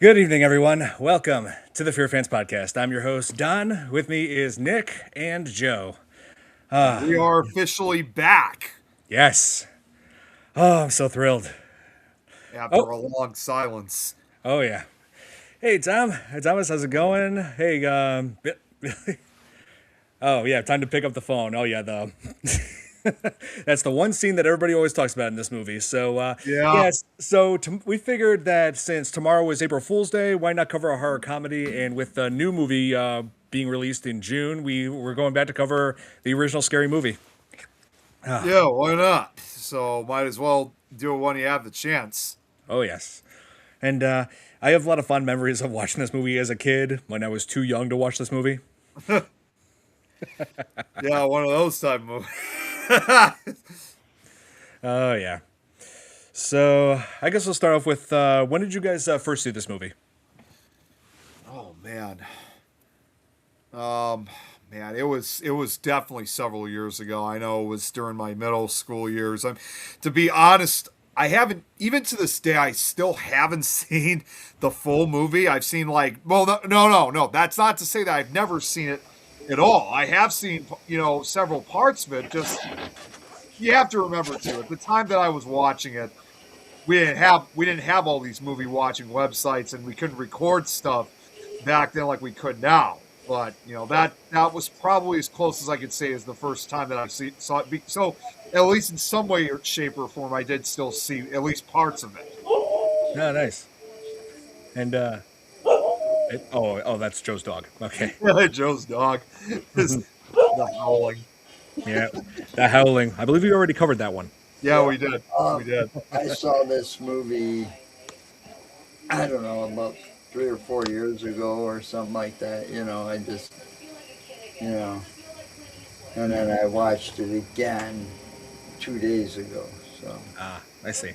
Good evening, everyone. Welcome to the FearFans podcast. I'm your host, Don. With me is Nick and Joe. We are officially back Yes. Oh, I'm so thrilled. after Oh, a long silence. oh yeah. Hey, Tom. Hey, Thomas, how's it going? Hey, oh yeah, time to pick up the phone. Oh yeah, the that's the one scene that everybody always talks about in this movie. So, Yeah. yes. So we figured that since tomorrow was April Fool's Day, why not cover a horror comedy? And with the new movie being released in June, we're going back to cover the original Scary Movie. Yeah, why not? So might as well do it when you have the chance. Oh yes, and I have a lot of fond memories of watching this movie as a kid when I was too young to watch this movie. Yeah, one of those type of movies. Oh yeah. So I guess we'll start off with when did you guys first see this movie? Oh man. Um man, it was definitely several years ago. I know it was during my middle school years. To be honest, I haven't even to this day I still haven't seen the full movie. I've seen no. That's not to say that I've never seen it at all. I have seen, several parts of it. Just you have to remember too, at the time that I was watching it, we didn't have all these movie watching websites, and we couldn't record stuff back then like we could now. But that was probably as close as I could say as the first time that saw it. So at least in some way or shape or form, I did still see at least parts of it. Oh, nice. And oh, that's Joe's dog. Okay. Joe's dog, the howling. Yeah, that howling. I believe we already covered that one. Yeah, we did. We did. I saw this movie, I don't know, about 3 or 4 years ago or something like that. I just, you know, and then I watched it again 2 days ago. So, Ah, I see.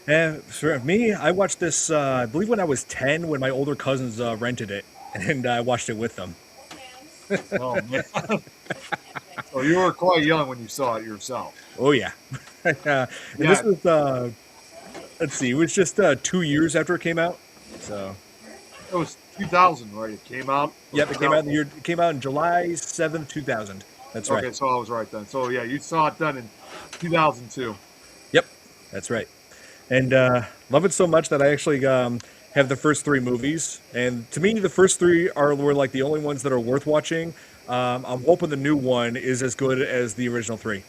And for me, I watched this. I believe when I was 10, when my older cousins rented it, and I watched it with them. Oh man. So you were quite young when you saw it yourself. Oh yeah. And this Yeah. was let's see, it was just 2 years after it came out. So It was 2000, right? It came out. yep, it came out in the year. It came out in July 7th, 2000. That's right. Okay, so I was right then. So yeah, you saw it done in 2002. Yep, that's right. And love it so much that I actually have the first three movies. And to me, the first three were like the only ones that are worth watching. I'm hoping the new one is as good as the original three.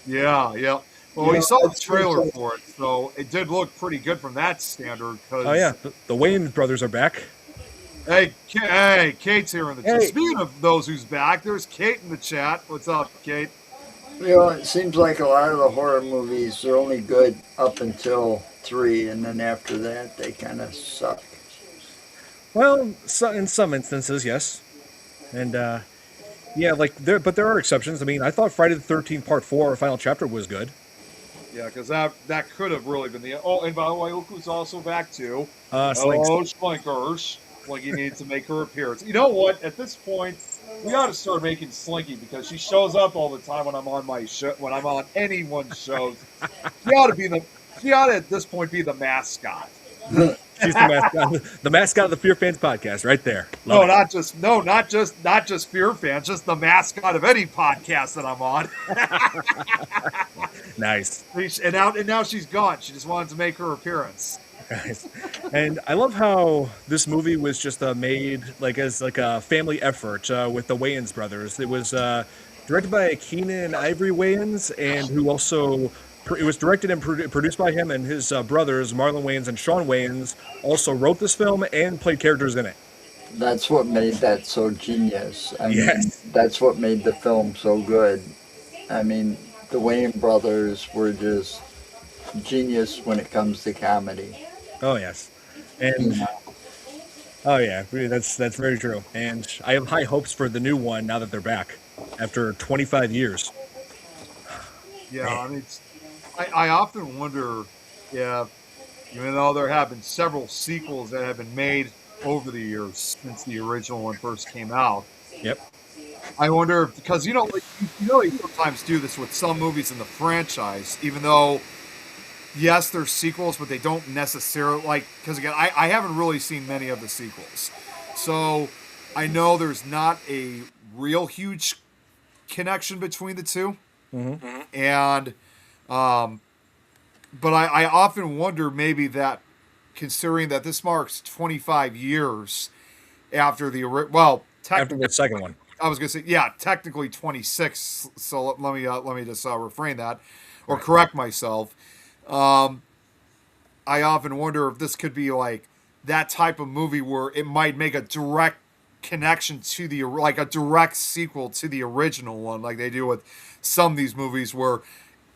Yeah, yeah. Well, we saw the trailer for it, so it did look pretty good from that standard. Cause, Oh yeah, the Wayans brothers are back. hey, Kate's here in the chat. Hey. Speaking of those who's back, there's Kate in the chat. What's up, Kate? it seems like a lot of the horror movies are only good up until 3, and then after that, they kind of suck. Well, in some instances, yes. And yeah, but there are exceptions. I mean, I thought Friday the 13th Part 4, Final Chapter, was good. Yeah, because that could have really been the. Oh, and by the way, look who's also back too. Slinks. Hello, Slinkers. Slinky needs to make her appearance. You know what? At this point, we ought to start making Slinky because she shows up all the time when I'm on my show. When I'm on anyone's shows, she ought to at this point be the mascot. She's the mascot, the mascot of the Fear Fans podcast, right there. Love it. Not just Fear Fans, just the mascot of any podcast that I'm on. Nice. And now she's gone. She just wanted to make her appearance. Nice. And I love how this movie was just made as a family effort with the Wayans brothers. It was directed by Keenan and Ivory Wayans, and who also it was directed and produced by him, and his brothers Marlon Wayans and Sean Wayans also wrote this film and played characters in it. That's what made that so genius. I mean, Yes. that's what made the film so good. I mean, the Wayne brothers were just genius when it comes to comedy. Oh yes, and oh yeah, that's very true. And I have high hopes for the new one now that they're back after 25 years. Yeah, I mean, I often wonder if, even though there have been several sequels that have been made over the years since the original one first came out, Yep. I wonder if, because they sometimes do this with some movies in the franchise, even though yes, there's sequels, but they don't necessarily like, because again, I haven't really seen many of the sequels, so I know there's not a real huge connection between the two, and but I often wonder maybe that considering that this marks 25 years after the well, After technically the second one. I was gonna say, yeah, technically 26. So let me just refrain that, or Right. correct myself. I often wonder if this could be like that type of movie where it might make a direct connection to the like a direct sequel to the original one, like they do with some of these movies, where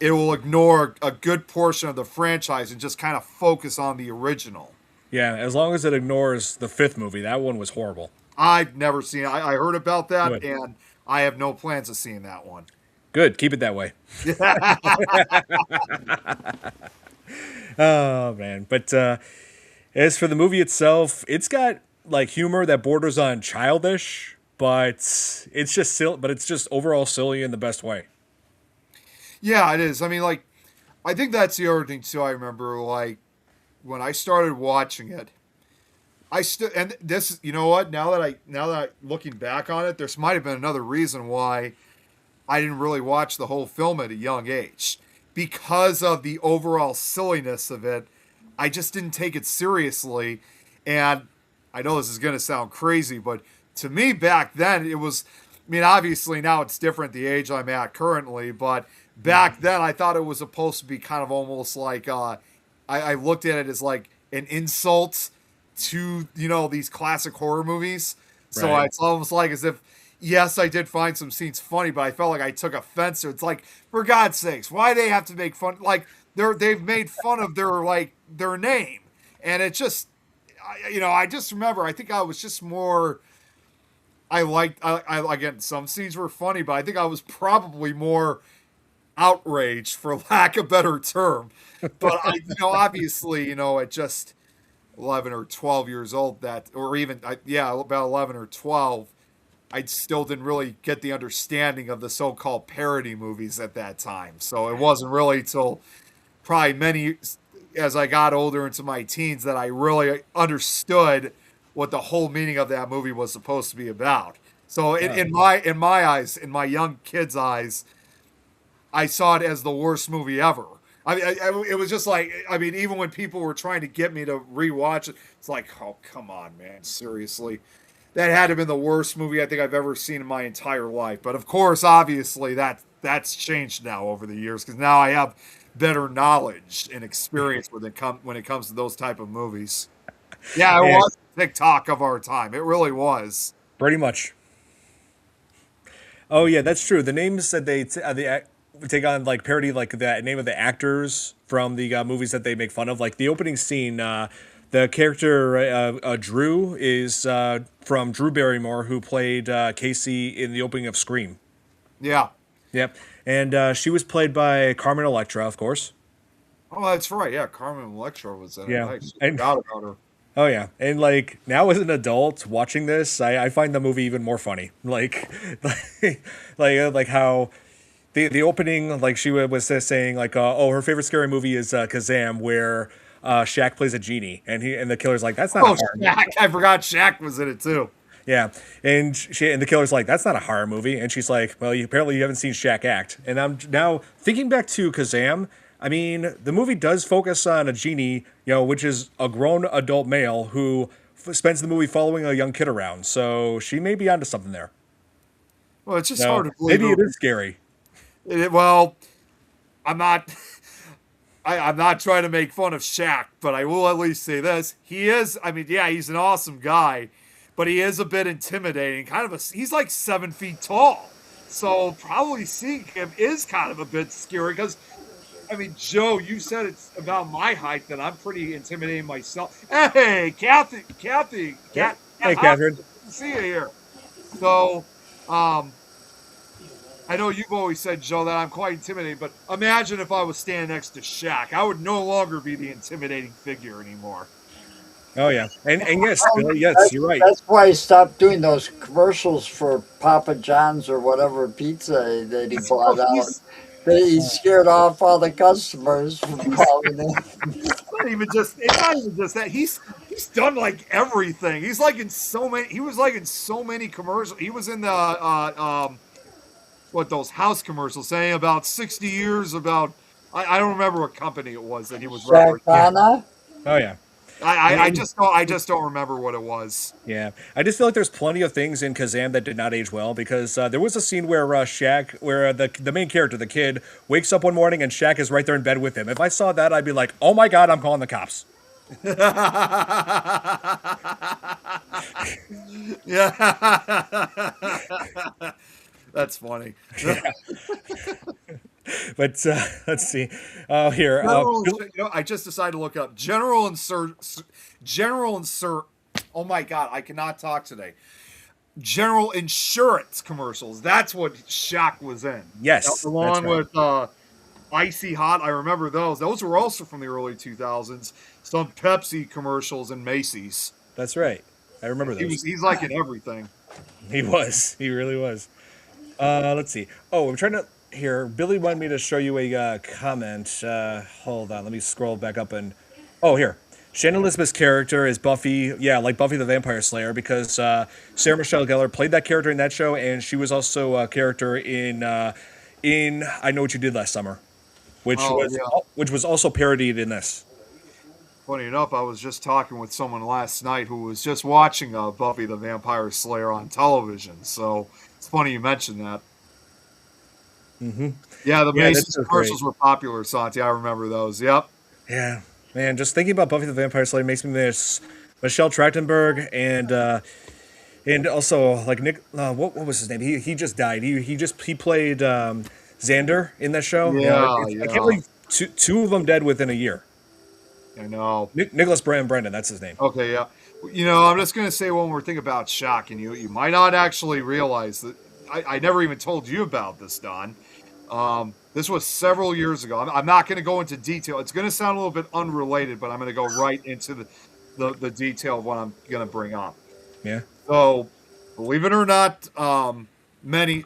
it will ignore a good portion of the franchise and just kind of focus on the original. Yeah, as long as it ignores the fifth movie. That one was horrible. I've never seen. I heard about that, Good. and I have no plans of seeing that one. Good. Keep it that way. Oh man. But as for the movie itself, it's got like humor that borders on childish, but it's just silly, but it's just overall silly in the best way. Yeah, it is. I mean, like, I think that's the other thing too. I remember, like, when I started watching it, I still and this, you know what? Now that looking back on it, there might have been another reason why I didn't really watch the whole film at a young age because of the overall silliness of it. I just didn't take it seriously, and I know this is going to sound crazy, but to me back then it was. I mean, obviously now it's different the age I'm at currently, but back then I thought it was supposed to be kind of almost like I looked at it as like an insult to these classic horror movies. So Right. it's almost like as if yes, I did find some scenes funny, but I felt like I took offense to it. It's like, for God's sakes, why they have to make fun? Like they've made fun of their name, and it just I just remember I think I was just more. I liked I again some scenes were funny, but I think I was probably more outraged for lack of a better term. But obviously, at just 11 or 12 years old, that or even yeah, about 11 or 12, I still didn't really get the understanding of the so-called parody movies at that time. So it wasn't really till probably many as I got older into my teens that I really understood what the whole meaning of that movie was supposed to be about. So in my eyes, in my young kids' eyes, I saw it as the worst movie ever. It was just like, I mean, even when people were trying to get me to rewatch it, it's like, oh, come on, man, seriously. That had to have been the worst movie I think I've ever seen in my entire life. But of course, obviously, that's changed now over the years because now I have better knowledge and experience when it comes to those type of movies. Yeah, it And was TikTok of our time. It really was. pretty much. Oh yeah, that's true. The names that they take on like parody like the name of the actors from the movies that they make fun of. Like the opening scene, the character Drew is from Drew Barrymore, who played Casey in the opening of Scream. Yeah. Yep, and she was played by Carmen Electra, of course. Oh, that's right. Yeah, Carmen Electra was in it. Yeah, I just and forgot about her. oh yeah, and like now as an adult watching this, I find the movie even more funny. Like, like how the opening, like she was saying, like, oh, her favorite scary movie is Kazam, where Shaq plays a genie, and the killer's like, that's not a Oh, horror movie. Shaq. I forgot Shaq was in it too. Yeah, and the killer's like, that's not a horror movie, and she's like, well, apparently you haven't seen Shaq act. And I'm now thinking back to Kazam. I mean, the movie does focus on a genie, which is a grown adult male who spends the movie following a young kid around. So she may be onto something there. Well, it's just hard No, to believe. maybe it is scary. Well, I'm not. I'm not trying to make fun of Shaq, but I will at least say this: he is. I mean, yeah, he's an awesome guy, but he is a bit intimidating. He's like 7 feet tall, so probably seeing him is kind of a bit scary. Because, I mean, Joe, you said it's about my height that I'm pretty intimidating myself. Hey, Kathy, Yeah. Kat, Hey, hi, Catherine. good to see you here. So, I know you've always said, Joe, that I'm quite intimidating, but imagine if I was standing next to Shaq. I would no longer be the intimidating figure anymore. Oh yeah, and yes, yes, That's, you're right. that's why he stopped doing those commercials for Papa John's or whatever pizza that he bought Oh, out. he's He scared off all the customers from calling in. It's not even just that. He's done like everything. He's like in so many. He was like in so many commercials. He was in the what those house commercials saying about 60 years about. I don't remember what company it was that he was referencing. Shakana? Oh yeah. I just don't remember what it was. Yeah, I just feel like there's plenty of things in Kazam that did not age well because there was a scene where the main character, the kid, wakes up one morning and Shaq is right there in bed with him. If I saw that, I'd be like, "Oh my god, I'm calling the cops." Yeah, that's funny. But let's see. Here, I just decided to look up General and Sir. Oh my god, I cannot talk today. General Insurance commercials. That's what Shaq was in. Yes, along with Icy Hot. I remember those. Those were also from the early 2000s. Some Pepsi commercials and Macy's. That's right. I remember those. He's like in everything. He was. He really was. Let's see. Oh, I'm trying to. Here, Billy wanted me to show you a comment. Hold on, let me scroll back up and. Oh, here. Shannon Elizabeth's character is Buffy. Yeah, like Buffy the Vampire Slayer, because Sarah Michelle Gellar played that character in that show, and she was also a character in I Know What You Did Last Summer, which was also parodied in this. Funny enough, I was just talking with someone last night who was just watching Buffy the Vampire Slayer on television. So it's funny you mentioned that. Mm-hmm. Yeah, the Macy's commercials were popular, Santi. I remember those. Yep. Yeah, man. Just thinking about Buffy the Vampire Slayer makes me miss Michelle Trachtenberg and also like Nick. What was his name? He just died. He played Xander in that show. Yeah, I can't believe two of them dead within a year. I know. Nicholas Brendan, that's his name. Okay, yeah. I'm just gonna say one more thing about Shaq, and you might not actually realize that I never even told you about this, Don. This was several years ago. I'm not going to go into detail. It's going to sound a little bit unrelated, but I'm going to go right into the detail of what I'm going to bring up. Yeah. So, believe it or not,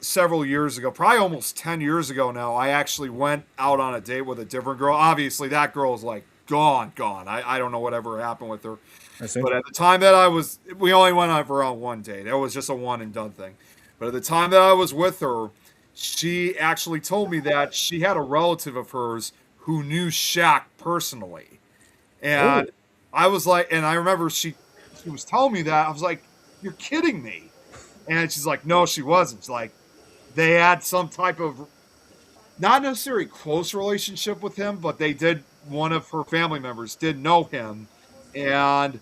several years ago, probably almost 10 years ago now, I actually went out on a date with a different girl. Obviously, that girl is like gone. I don't know whatever happened with her. But at the time that we only went out for one date. It was just a one and done thing. But at the time that I was with her, she actually told me that she had a relative of hers who knew Shaq personally. And I was like, and I remember she was telling me that. I was like, "You're kidding me." And she's like, "No, she wasn't." She's like, they had some type of, not necessarily close relationship with him, but one of her family members did know him. And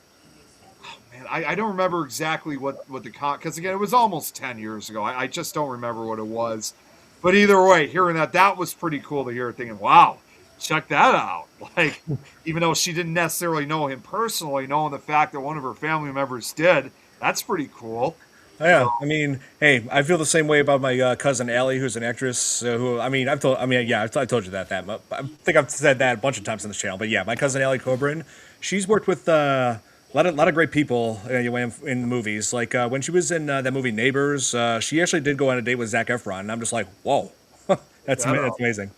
I don't remember exactly what because again, it was almost 10 years ago. I just don't remember what it was. But either way, hearing that was pretty cool to hear, thinking, wow, check that out. Like, even though she didn't necessarily know him personally, knowing the fact that one of her family members did, that's pretty cool. Yeah, I mean, hey, I feel the same way about my cousin Allie, who's an actress. I've told you that. I think I've said that a bunch of times on this channel. But yeah, my cousin Allie Coburn, she's worked with a lot of great people in the movies. Like when she was in that movie Neighbors, she actually did go on a date with Zac Efron, and I'm just like, whoa, that's amazing.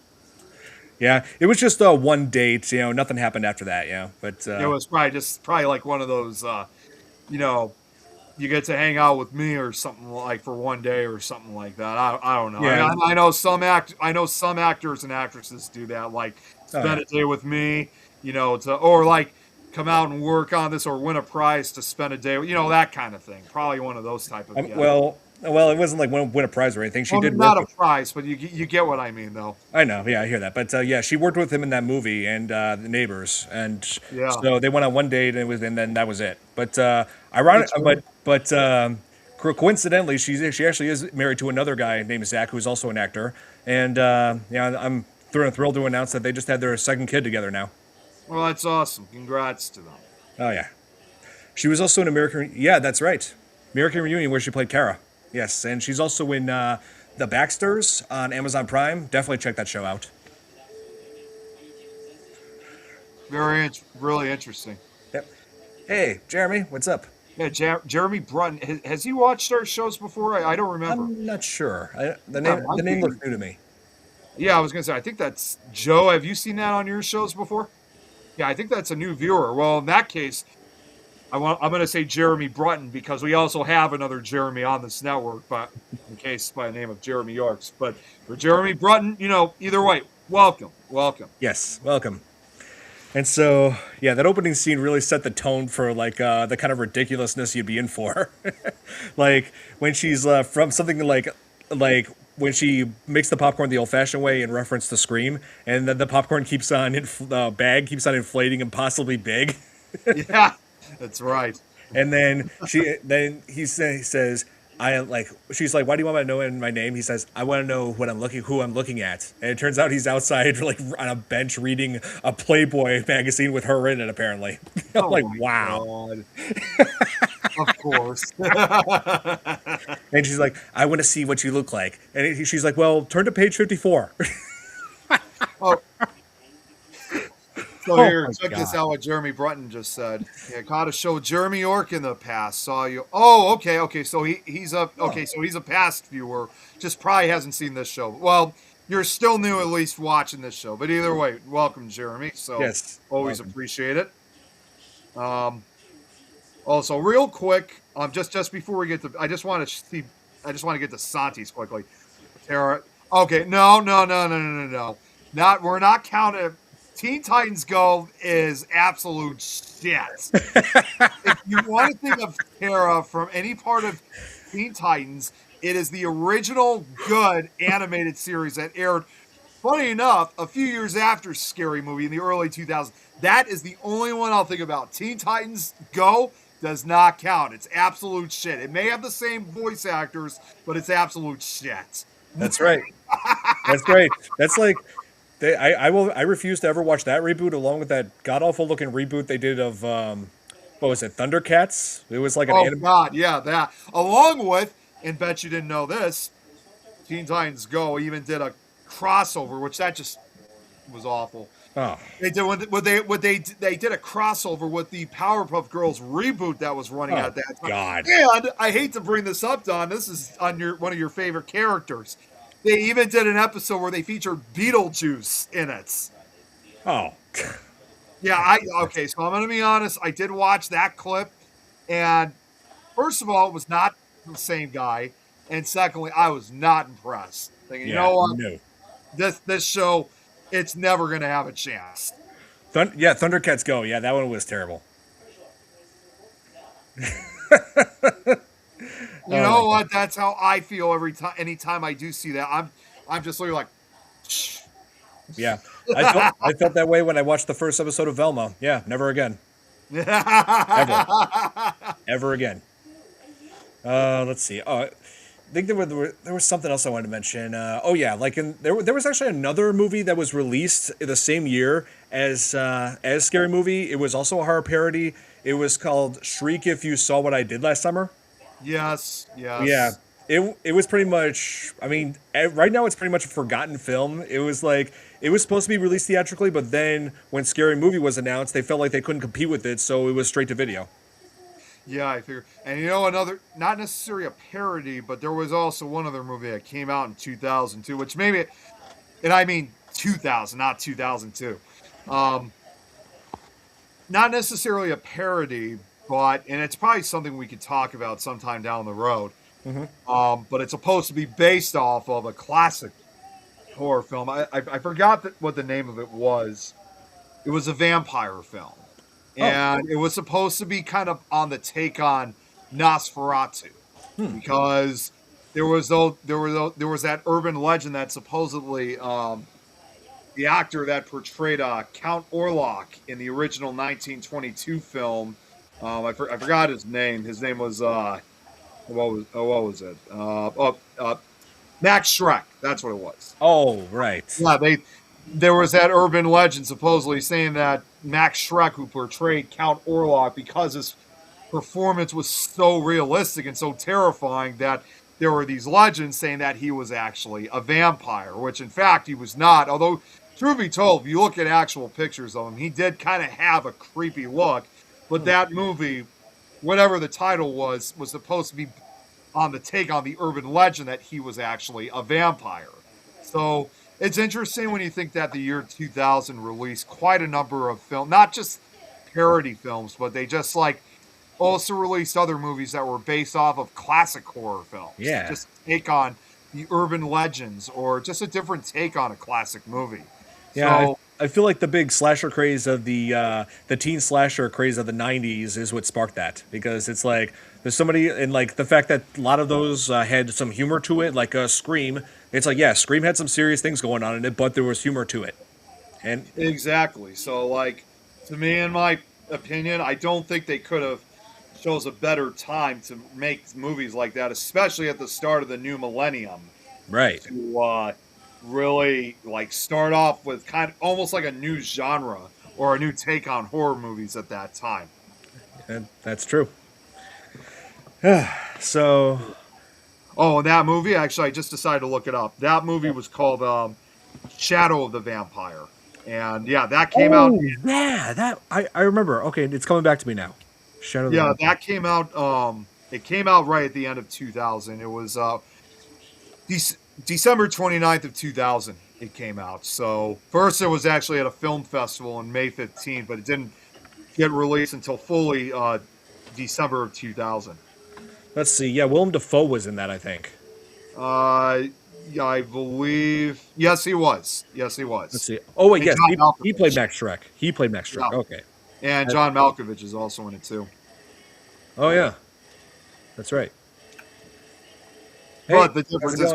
Yeah, it was just one date. Nothing happened after that. But it was probably like one of those, you get to hang out with me or something like for one day or something like that. I don't know. Yeah. I know some actors and actresses do that, like spend a day with me, or like come out and work on this or win a prize to spend a day, that kind of thing. Probably one of those type of guys. Well, it wasn't like win a prize or anything. She did not a prize, but you get what I mean, though. I know, yeah, I hear that. But she worked with him in that movie and the Neighbors, and so they went on one date and then that was it. But coincidentally, she actually is married to another guy named Zach, who's also an actor, and I'm thrilled to announce that they just had their second kid together now. Well, that's awesome. Congrats to them. Oh yeah, she was also in American. Yeah, that's right, American Reunion, where she played Kara. Yes, and she's also in The Baxters on Amazon Prime. Definitely check that show out. Really interesting. Yep. Hey, Jeremy, what's up? Yeah, Jeremy Brunton. Has he watched our shows before? I don't remember. I'm not sure. The name looks new to me. Yeah, I was gonna say, I think that's Joe. Have you seen that on your shows before? Yeah, I think that's a new viewer. Well, in that case, I'm gonna say Jeremy Brunton because we also have another Jeremy on this network, but in case by the name of Jeremy Yorks. But for Jeremy Brunton, either way, welcome, welcome. Yes, welcome. And so, yeah, that opening scene really set the tone for like the kind of ridiculousness you'd be in for. Like when she's from something like when she makes the popcorn the old-fashioned way in reference to Scream, and then the popcorn keeps on bag keeps on inflating impossibly big. Yeah, that's right. And then he says, I like, she's like, why do you want to know my name? He says, I want to know who I'm looking at. And it turns out he's outside like on a bench reading a Playboy magazine with her in it, apparently. I'm like, wow. God. Of course. And she's like, I want to see what you look like. And she's like, well, turn to page 54. Oh. So Oh here, my check this God. out what Jeremy Brunton just said. Yeah, caught a show Jeremy York in the past. Saw you. Oh, okay. So he's a past viewer. Just probably hasn't seen this show. Well, you're still new at least watching this show. But either way, welcome, Jeremy. So Yes, always welcome. appreciate it. Also, real quick, just before we get to, I just want to get to Santis quickly. Tara, okay, no. We're not counting. Teen Titans Go is absolute shit. If you want to think of Tara from any part of Teen Titans, it is the original good animated series that aired, funny enough, a few years after Scary Movie in the early 2000s. That is the only one I'll think about. Teen Titans Go does not count. It's absolute shit. It may have the same voice actors, but it's absolute shit. That's right. That's great. That's like, I refuse to ever watch that reboot along with that god awful looking reboot they did of what was it, Thundercats? It was like an Oh, anime. God, yeah, that. Along with, and bet you didn't know this, Teen Titans Go even did a crossover, which that just was awful. Oh, They did they did a crossover with the Powerpuff Girls reboot that was running Oh, at that time. God. And I hate to bring this up, Don. This is on one of your favorite characters. They even did an episode where they featured Beetlejuice in it. oh, Yeah, okay, so I'm gonna be honest, I did watch that clip, and first of all, it was not the same guy, and secondly, I was not impressed. Thinking, you yeah, know what, no. this show, it's never gonna have a chance. Yeah, Thundercats Go. Yeah, that one was terrible. You know what? That's how I feel anytime I do see that. I'm just literally like, Yeah, I felt that way when I watched the first episode of Velma. Yeah, never again. Ever again. Let's see. Oh, I think there was something else I wanted to mention. Oh yeah, like there was actually another movie that was released in the same year as Scary Movie. It was also a horror parody. It was called Shriek If You Saw What I Did Last Summer. Yes. Yeah. It was pretty much, I mean, right now it's pretty much a forgotten film. It was supposed to be released theatrically, but then when Scary Movie was announced, they felt like they couldn't compete with it, so it was straight to video. Yeah, I figure. And another, not necessarily a parody, but there was also one other movie that came out in 2002, which maybe, and I mean 2000, not 2002. Not necessarily a parody, but, and it's probably something we could talk about sometime down the road. But it's supposed to be based off of a classic horror film. I forgot what the name of it was. It was a vampire film. And it was supposed to be kind of on the take on Nosferatu. Because there was that urban legend that supposedly the actor that portrayed Count Orlok in the original 1922 film, I forgot his name. His name was what was it? Max Schreck. That's what it was. Oh, right. Yeah, there was that urban legend supposedly saying that Max Schreck, who portrayed Count Orlok, because his performance was so realistic and so terrifying, that there were these legends saying that he was actually a vampire, which in fact he was not. Although, truth be told, if you look at actual pictures of him, he did kind of have a creepy look. But that movie, whatever the title was supposed to be on the take on the urban legend that he was actually a vampire. So It's interesting when you think that the year 2000 released quite a number of films, not just parody films, but they just like also released other movies that were based off of classic horror films. Yeah. Just a take on the urban legends or just a different take on a classic movie. Yeah, So, I feel like the big slasher craze of the teen slasher craze of the '90s is what sparked that, because it's like there's somebody, and like the fact that a lot of those had some humor to it, like Scream. It's like, yeah, Scream had some serious things going on in it, but there was humor to it, and exactly. So, like, to me, in my opinion, I don't think they could have chose a better time to make movies like that, especially at the start of the new millennium. right, To really like start off with kind of almost like a new genre or a new take on horror movies at that time. and that's true. So, Oh, and that movie, actually, I just decided to look it up. That movie was called Shadow of the Vampire. And yeah, that came out. yeah, that I remember. Okay, it's coming back to me now. Shadow. Of the Yeah, Vampire. that came out. It came out right at the end of 2000. It was December 29th of 2000. It came out. So first, it was actually at a film festival on May 15th, but it didn't get released until fully December of 2000. Let's see. Yeah, Willem Dafoe was in that, I think. Yeah, I believe. Yes, he was. Yes, he was. Let's see. Oh wait, And yes, John Malkovich. he played Max Shrek. He played Max Shrek. Yeah. Okay. And John Malkovich is also in it too. Oh yeah, that's right. Hey, But the how's difference it is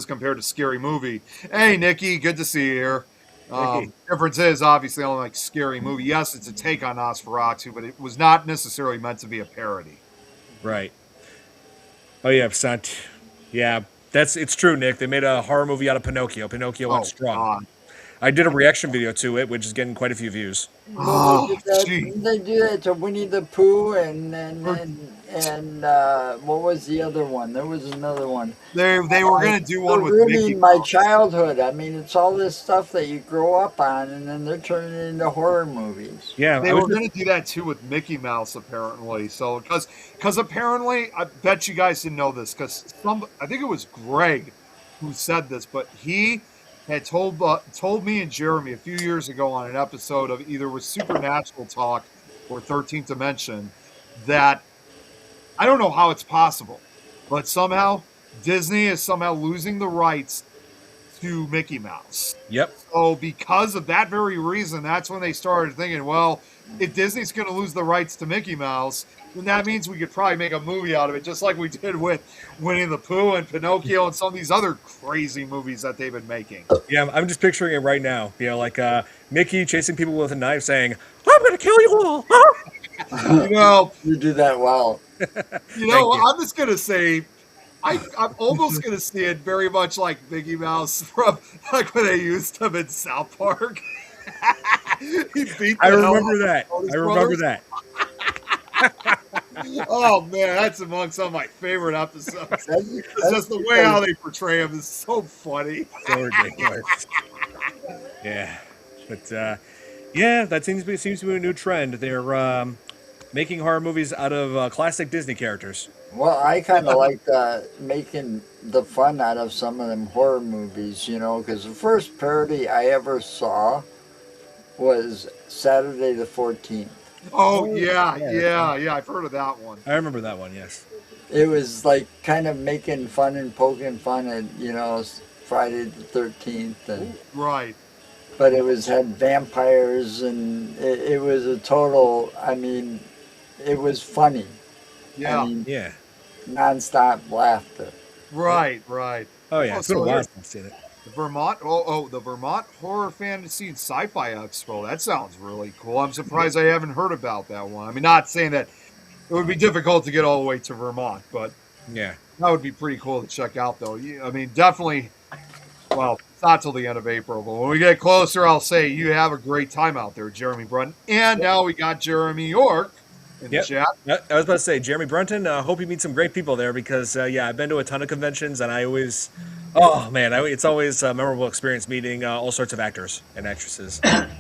going? compared to Scary Movie. Hey, Nikki, good to see you here. Nikki. Difference is obviously only like Scary Movie. Yes, it's a take on Nosferatu, but it was not necessarily meant to be a parody. Right. Oh yeah, Sant. Yeah, it's true, Nick. They made a horror movie out of Pinocchio. Pinocchio went Oh strong. God. I did a reaction video to it, which is getting quite a few views. Well, Oh, gee. didn't they do that to Winnie the Pooh and what was the other one? There was another one. They were gonna do one They're with Mickey ruining my Mouse. childhood. I mean, it's all this stuff that you grow up on, and then they're turning it into horror movies. Yeah, They I was were going to do that too with Mickey Mouse, apparently. So, because apparently, I bet you guys didn't know this, because I think it was Greg who said this, but he had told me and Jeremy a few years ago on an episode of either with Supernatural Talk or 13th Dimension that I don't know how it's possible, but somehow Disney is somehow losing the rights to Mickey Mouse. Yep. So because of that very reason, that's when they started thinking, well, if Disney's going to lose the rights to Mickey Mouse, then that means we could probably make a movie out of it, just like we did with Winnie the Pooh and Pinocchio and some of these other crazy movies that they've been making. Yeah, I'm just picturing it right now. You know, like Mickey chasing people with a knife, saying, "I'm gonna kill you all." You know, You do that well. you know, you. I'm just going to say, I'm almost going to see it very much like Mickey Mouse from like when they used him in South Park. He beat I the hell remember out of that. all his I remember brothers. that. Oh man, that's among some of my favorite episodes. It's That's just the way how they portray him is so funny. So ridiculous. Yeah, but yeah, that seems to be a new trend. They're making horror movies out of classic Disney characters. Well, I kind of like making the fun out of some of them horror movies, you know, because the first parody I ever saw was Saturday the 14th. Oh yeah, yeah. I've heard of that one. I remember that one. Yes. It was like kind of making fun and poking fun at, you know, Friday the 13th. And, Right. but it had vampires and it was a total, I mean, it was funny. Yeah. I mean, Yeah. nonstop laughter. Right. Oh yeah. Oh, It's been a so while here- since I've seen it. the Vermont Horror Fantasy and Sci-Fi Expo. That sounds really cool. I'm surprised I haven't heard about that one. I mean, not saying that it would be difficult to get all the way to Vermont, but Yeah. that would be pretty cool to check out, though. I mean, definitely. Well, it's not till the end of April, but when we get closer, I'll say you have a great time out there, Jeremy Brunton. And now we got Jeremy York in the Yep. chat. I was about to say, Jeremy Brunton. Hope you meet some great people there, because yeah, I've been to a ton of conventions, and I always, oh man, it's always a memorable experience meeting all sorts of actors and actresses and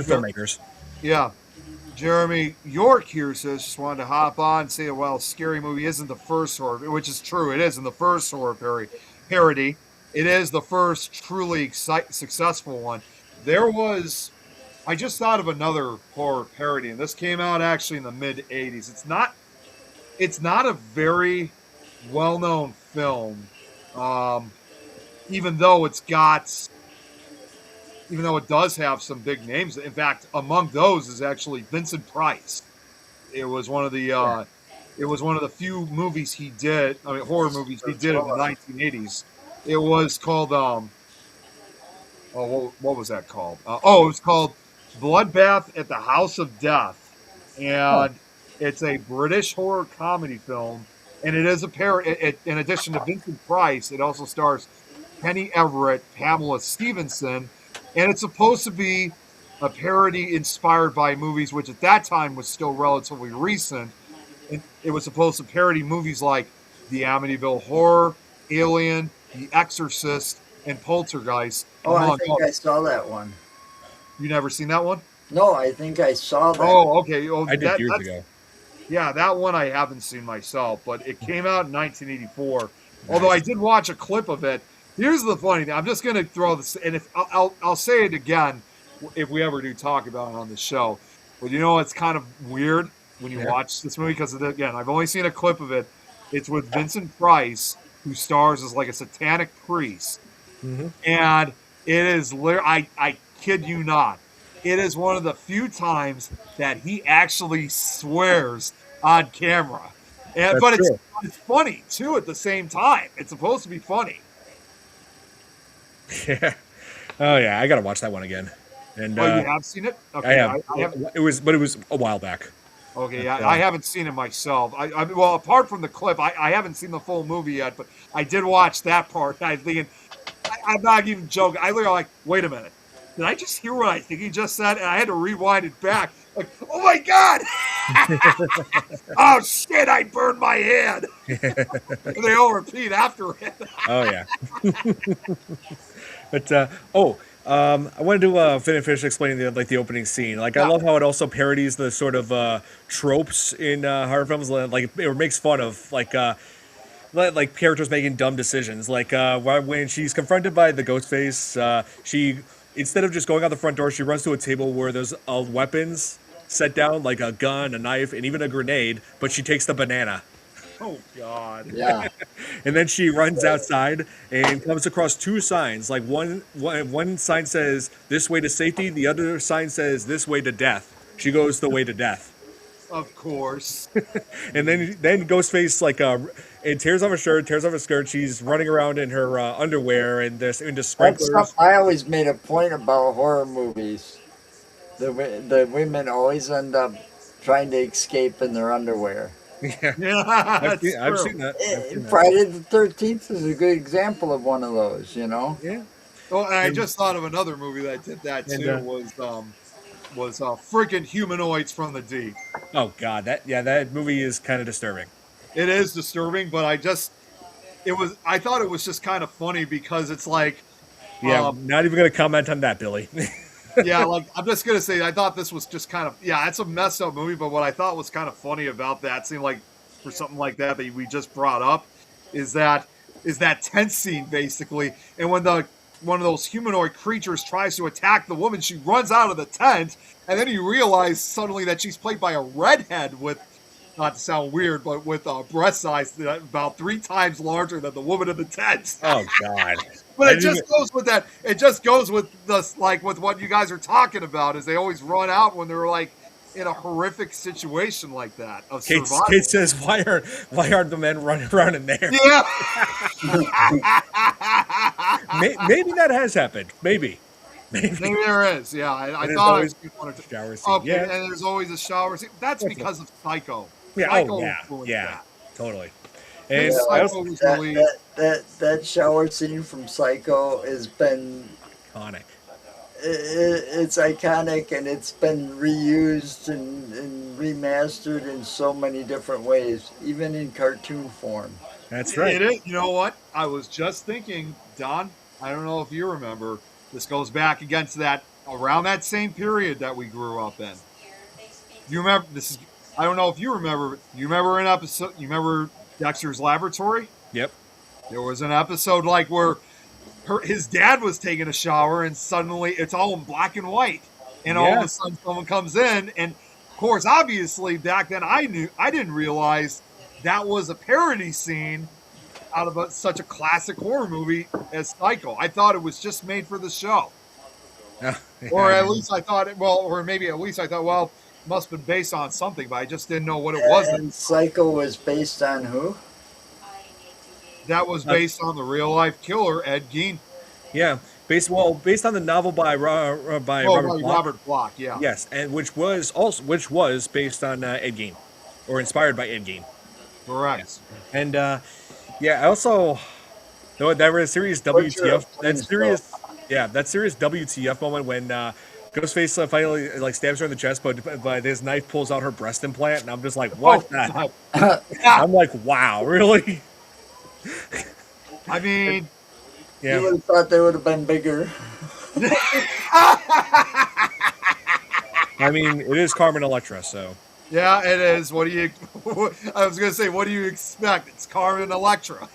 filmmakers. Yeah. Jeremy York here says, just wanted to hop on and say, well, Scary Movie isn't the first horror, which is true. It isn't the first horror parody. it is the first truly successful one. There was, I just thought of another horror parody, and this came out actually in the mid '80s. It's not a very well known film, um, even though even though it does have some big names. In fact, among those is actually Vincent Price. It was one of the it was one of the few movies he did. I mean, horror movies he did in the 1980s. It was called what was that called? It was called Bloodbath at the House of Death, and it's a British horror comedy film. And it is a parody. In addition to Vincent Price, it also stars Penny Everett, Pamela Stevenson, and it's supposed to be a parody inspired by movies which at that time was still relatively recent. It was supposed to parody movies like The Amityville Horror, Alien, The Exorcist, and Poltergeist. Oh, I think I saw that one. You never seen that one? No, I think I saw that. Oh, okay. I did years ago. Yeah, that one I haven't seen myself, but it came out in 1984. Although I did watch a clip of it. Here's the funny thing. I'm just going to throw this, and if I'll say it again if we ever do talk about it on the show. But you know, it's kind of weird when you watch this movie because, again, I've only seen a clip of it. It's with Vincent Price, who stars as like a satanic priest, and it is. I kid you not. It is one of the few times that he actually swears on camera, but it's funny too at the same time. It's supposed to be funny. Yeah. Oh yeah, I gotta watch that one again. And you have seen it? Okay, I have. It was a while back. Okay, yeah, I haven't seen it myself. Well, apart from the clip, I haven't seen the full movie yet, but I did watch that part. I'm not even joking. I literally like, wait a minute. Did I just hear what I think he just said? And I had to rewind it back. Like, oh my God! Oh shit! I burned my hand. And they all repeat after it. Oh yeah. But I wanted to finish explaining the opening scene. Like, I love how it also parodies the sort of tropes in horror films. Like, it makes fun of like characters making dumb decisions. Like when she's confronted by the ghost face, she, instead of just going out the front door, she runs to a table where there's weapons set down, like a gun, a knife, and even a grenade, but she takes the banana. Oh, God. Yeah. And then she runs outside and comes across two signs. Like one sign says, "This way to safety." The other sign says, "This way to death." She goes the way to death. Of course. And then Ghostface, it tears off her shirt, tears off her skirt. She's running around in her underwear and into sprinklers. I always made a point about horror movies. The women always end up trying to escape in their underwear. Yeah, I've seen that. Friday the 13th is a good example of one of those, you know? Yeah. Well, and I just thought of another movie that did that too. Was freaking Humanoids from the Deep. Oh God, that movie is kind of disturbing. It is disturbing, but I thought it was just kind of funny because it's like, not even gonna comment on that, Billy. yeah, like I'm just gonna say I thought this was just kind of, it's a messed up movie, but what I thought was kind of funny about that seemed like for something like that we just brought up is that tent scene basically, and when one of those humanoid creatures tries to attack the woman, she runs out of the tent, and then you realize suddenly that she's played by a redhead with, not to sound weird, but with a breast size about 3 times larger than the woman in the tent. Oh God. But it just goes with that. It just goes with with what you guys are talking about. Is they always run out when they're like in a horrific situation like that of survival. Kate says, "Why aren't the men running around in there?" Yeah. Maybe that has happened. Maybe there is. Yeah, I thought I was going to shower scene. Okay, yeah. And there's always a shower scene. That's because of Psycho. Yeah. Psycho yeah. Totally. And that shower scene from Psycho has been iconic. It's iconic, and it's been reused and remastered in so many different ways, even in cartoon form. That's right. It is. You know what? I was just thinking, Don, I don't know if you remember, this goes back again to that, around that same period that we grew up in. You remember, I don't know if you remember an episode, you remember Dexter's Laboratory? Yep. There was an episode like where his dad was taking a shower, and suddenly it's all in black and white, and all of a sudden someone comes in, and of course, obviously back then I didn't realize that was a parody scene out of such a classic horror movie as Psycho. I thought it was just made for the show. Or at least I thought or maybe at least I thought, well, it must have been based on something, but I just didn't know what it was. And Psycho was based on who? That was based on the real life killer, Ed Gein. Yeah, based on the novel by Robert Bloch. Robert Bloch, yeah. Yes, and which was based on Ed Gein, or inspired by Ed Gein. Correct. Yes. And I also know that was series WTF. That series WTF moment when Ghostface finally like stabs her in the chest, but his knife pulls out her breast implant, and I'm just like, what? I'm like, wow, really? I mean, you would have thought they would have been bigger. I mean, it is Carmen Electra, so. Yeah, it is. What do you? I was gonna say, what do you expect? It's Carmen Electra.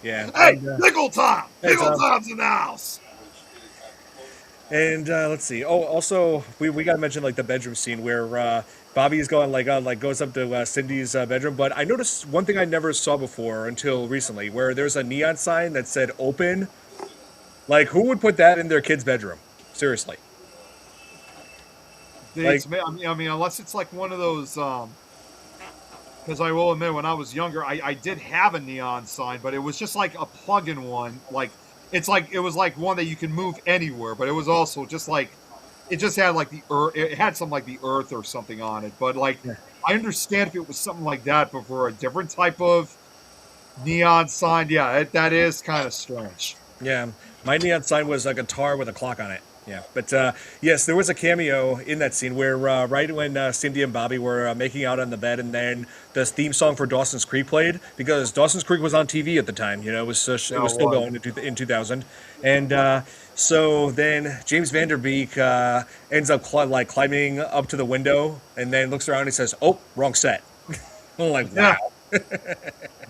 Yeah. Hey, Pickle Tom! Pickle Tom's in the house. And let's see. Oh, also, we got to mention like the bedroom scene where Bobby is going goes up to Cindy's bedroom. But I noticed one thing I never saw before until recently, where there's a neon sign that said "open." Like, who would put that in their kid's bedroom? Seriously. I mean, unless it's like one of those. Because I will admit, when I was younger, I did have a neon sign, but it was just like a plug-in one. Like it was like one that you can move anywhere, but it was also just like it just had like the earth. It had some like the earth or something on it. But like I understand if it was something like that, but for a different type of neon sign, that is kind of strange. Yeah, my neon sign was a guitar with a clock on it. Yeah, but yes, there was a cameo in that scene where right when Cindy and Bobby were making out on the bed, and then the theme song for Dawson's Creek played, because Dawson's Creek was on TV at the time. You know, it was still going in 2000, and so then James Van Der Beek ends up climbing up to the window, and then looks around and he says, "Oh, wrong set." I'm like, wow.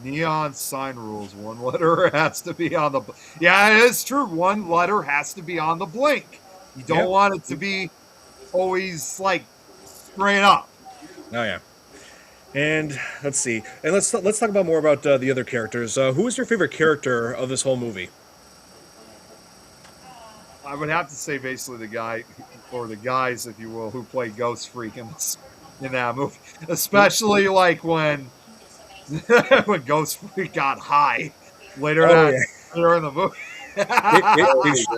Neon sign rules. One letter has to be on the. Yeah, it is true. One letter has to be on the blink. You don't want it to be always like straight up. Oh yeah. And let's see. And let's talk about more about the other characters. Who is your favorite character of this whole movie? I would have to say basically the guy, or the guys, if you will, who play Ghost Freak in that movie, especially like when Ghost Freak got high later in the movie.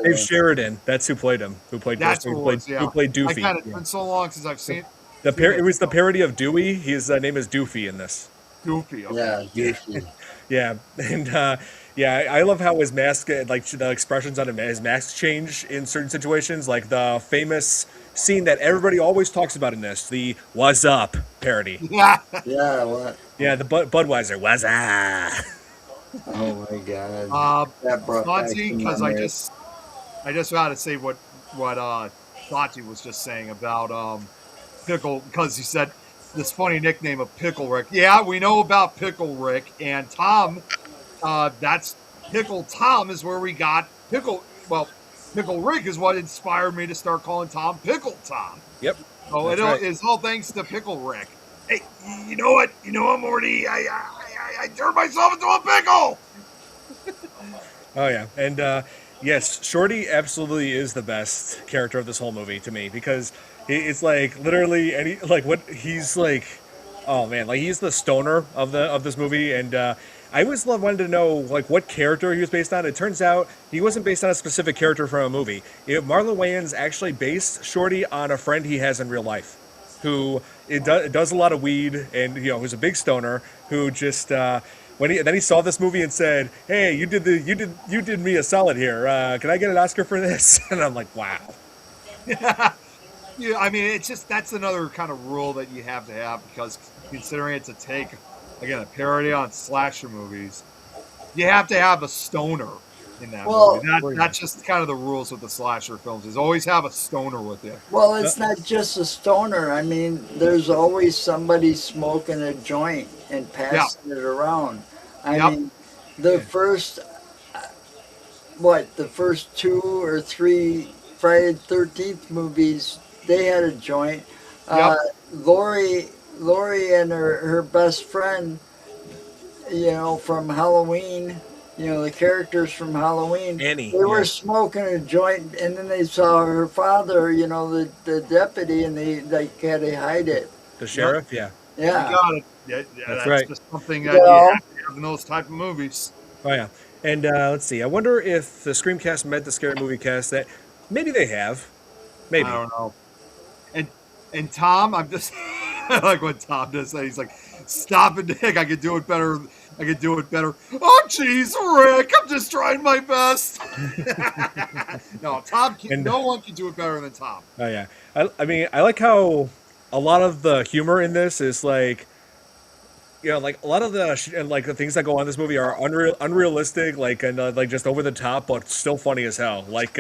Dave Sheridan, that's who played him. Who played Ghost Freak? Who played Doofy? It's been so long since I've seen it. It was the parody of Dewey. His name is Doofy in this. Doofy. Okay. Yeah, Doofy. Yeah, and I love how his mask, like the expressions on his mask change in certain situations, like the famous scene that everybody always talks about in this, the "What's Up" parody. Yeah. Yeah. What? Yeah, the Budweiser. What's up? Oh my god. That brought back because I just got to say what Sati was just saying about Pickle, because he said this funny nickname of Pickle Rick. Yeah, we know about Pickle Rick, and Tom. That's Pickle Tom is where we got Pickle. Well, Pickle Rick is what inspired me to start calling Tom Pickle Tom. Yep. So it's all thanks to Pickle Rick. Hey, you know what? Morty, I turned myself into a pickle. Oh yeah, and yes, Shorty absolutely is the best character of this whole movie to me, because it's like literally he's like, oh man, like he's the stoner of this movie, and I always wanted to know like what character he was based on. It turns out he wasn't based on a specific character from a movie. Marlon Wayans actually based Shorty on a friend he has in real life, who does a lot of weed, and who's a big stoner, who just when he saw this movie and said, "Hey, you did me a solid here. Can I get an Oscar for this?" And I'm like, wow. Yeah, I mean, it's just that's another kind of rule that you have to have, because considering it's a take, again, a parody on slasher movies, you have to have a stoner in that movie. That's just kind of the rules with the slasher films, is always have a stoner with you. Well, it's not just a stoner. I mean, there's always somebody smoking a joint and passing it around. I mean, the first what, the first 2 or 3 Friday the 13th movies, they had a joint. Yep. Uh, Lori, Lori and her best friend, from Halloween, the characters from Halloween, Annie, they were yeah, smoking a joint, and then they saw her father, the deputy, and they like had to hide it. the Yep. sheriff, yeah, You Yeah, got it. Yeah, yeah, that's that's right. just something that you well, have to have in those type of movies. Oh yeah, and let's see. I wonder if the Screamcast met the Scary Movie Cast. That maybe they have, I maybe. don't know. And Tom, I'm just I like what Tom does say. He's like, "Stop it, Nick. I can do it better. I can do it better." Oh, jeez, Rick, I'm just trying my best. No, Tom. And No one can do it better than Tom. oh yeah, I mean, I like how a lot of the humor in this is like, like a lot of and like the things that go on in this movie are unrealistic, like and like just over the top, but still funny as hell. Like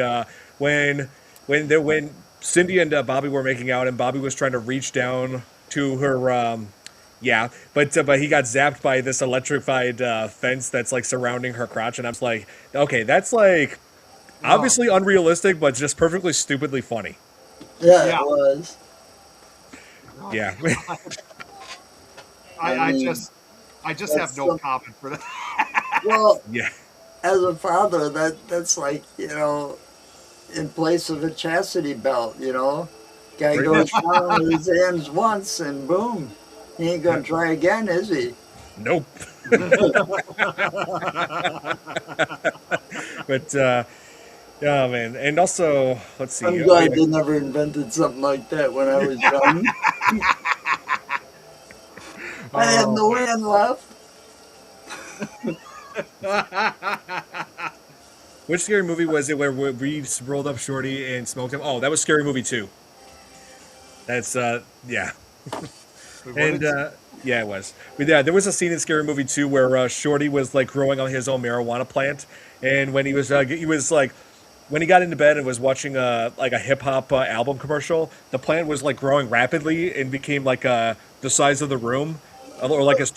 when when Cindy and Bobby were making out, and Bobby was trying to reach down to her. Yeah, but he got zapped by this electrified fence that's like surrounding her crotch, and I was like, okay, that's like Oh, obviously unrealistic, but just perfectly stupidly funny. yeah, it yeah. was. Oh, Yeah, God. I I mean, just have that's no some, comment for that. well, yeah, as a father, that's like, in place of a chastity belt, Guy pretty goes much. down with his hands once and boom. He ain't Yeah. gonna try again, is he? Nope. But oh man, and also let's see. I'm Oh yeah, glad they never invented something like that when I was young. I had oh no hand left. which scary movie was it where Reed rolled up Shorty and smoked him? Oh, that was Scary Movie 2. That's yeah. Wait, what And did? yeah, it was. But yeah, there was a scene in Scary Movie 2 where Shorty was like growing on his own marijuana plant, and when he was like when he got into bed and was watching like a hip hop album commercial, the plant was like growing rapidly and became like the size of the room, or like as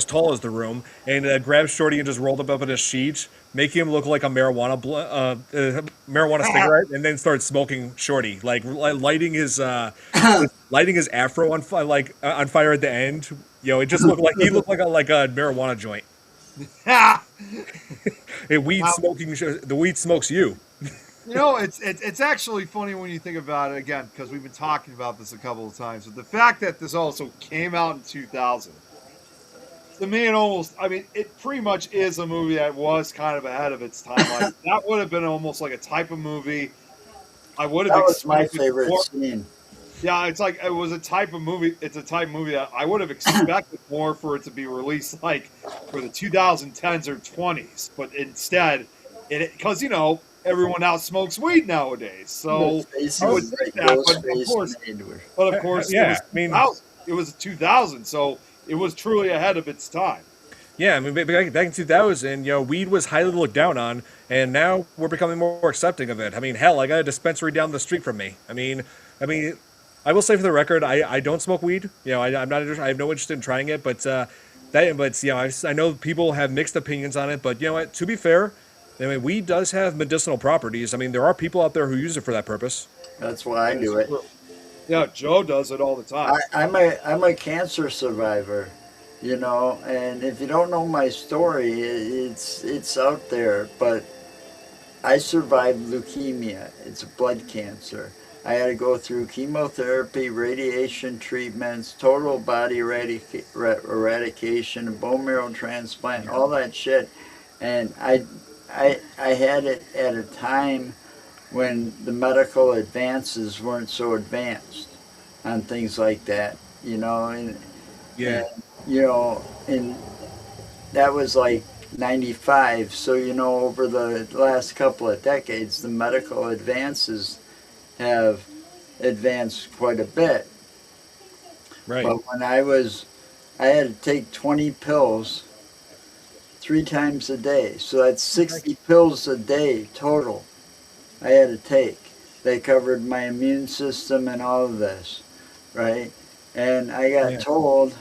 tall as the room, and grabbed Shorty and just rolled him up in a sheet, making him look like a marijuana cigarette, and then started smoking Shorty, like lighting lighting his afro on fire, like on fire at the end. It just looked like he looked like a marijuana joint. Now, Hey, the weed smokes you. it's actually funny when you think about it again because we've been talking about this a couple of times. But the fact that this also came out in 2000, to me, it pretty much is a movie that was kind of ahead of its time. Like that would have been almost like a type of movie I would have That was my expected favorite more. scene. Yeah, it's like it was a type of movie. It's a type of movie that I would have expected more for it to be released like for the 2010s or 20s, but instead, because everyone now smokes weed nowadays, The so you would faces think that that. But of Ghostface course, made were. Yeah, I It mean, was 2000. It was 2000, so it was truly ahead of its time. yeah, I mean, back in 2000, weed was highly looked down on, and now we're becoming more accepting of it. I mean, hell, I got a dispensary down the street from me. I mean, I will say for the record, I don't smoke weed. I'm not. I have no interest in trying it, but I know people have mixed opinions on it. But you know what? To be fair, I mean, weed does have medicinal properties. I mean, there are people out there who use it for that purpose. That's why I That is do it. true. Yeah, Joe does it all the time. I'm a cancer survivor, and if you don't know my story, it's out there. But I survived leukemia. It's a blood cancer. I had to go through chemotherapy, radiation treatments, total body eradication, bone marrow transplant, all that shit. And I had it at a time when the medical advances weren't so advanced on things like that, Yeah, and you know, and that was like 95. So, over the last couple of decades, the medical advances have advanced quite a bit. right. But I had to take 20 pills 3 times a day. So that's 60 pills a day total I had to take. They covered my immune system and all of this, right? And I got Yeah, told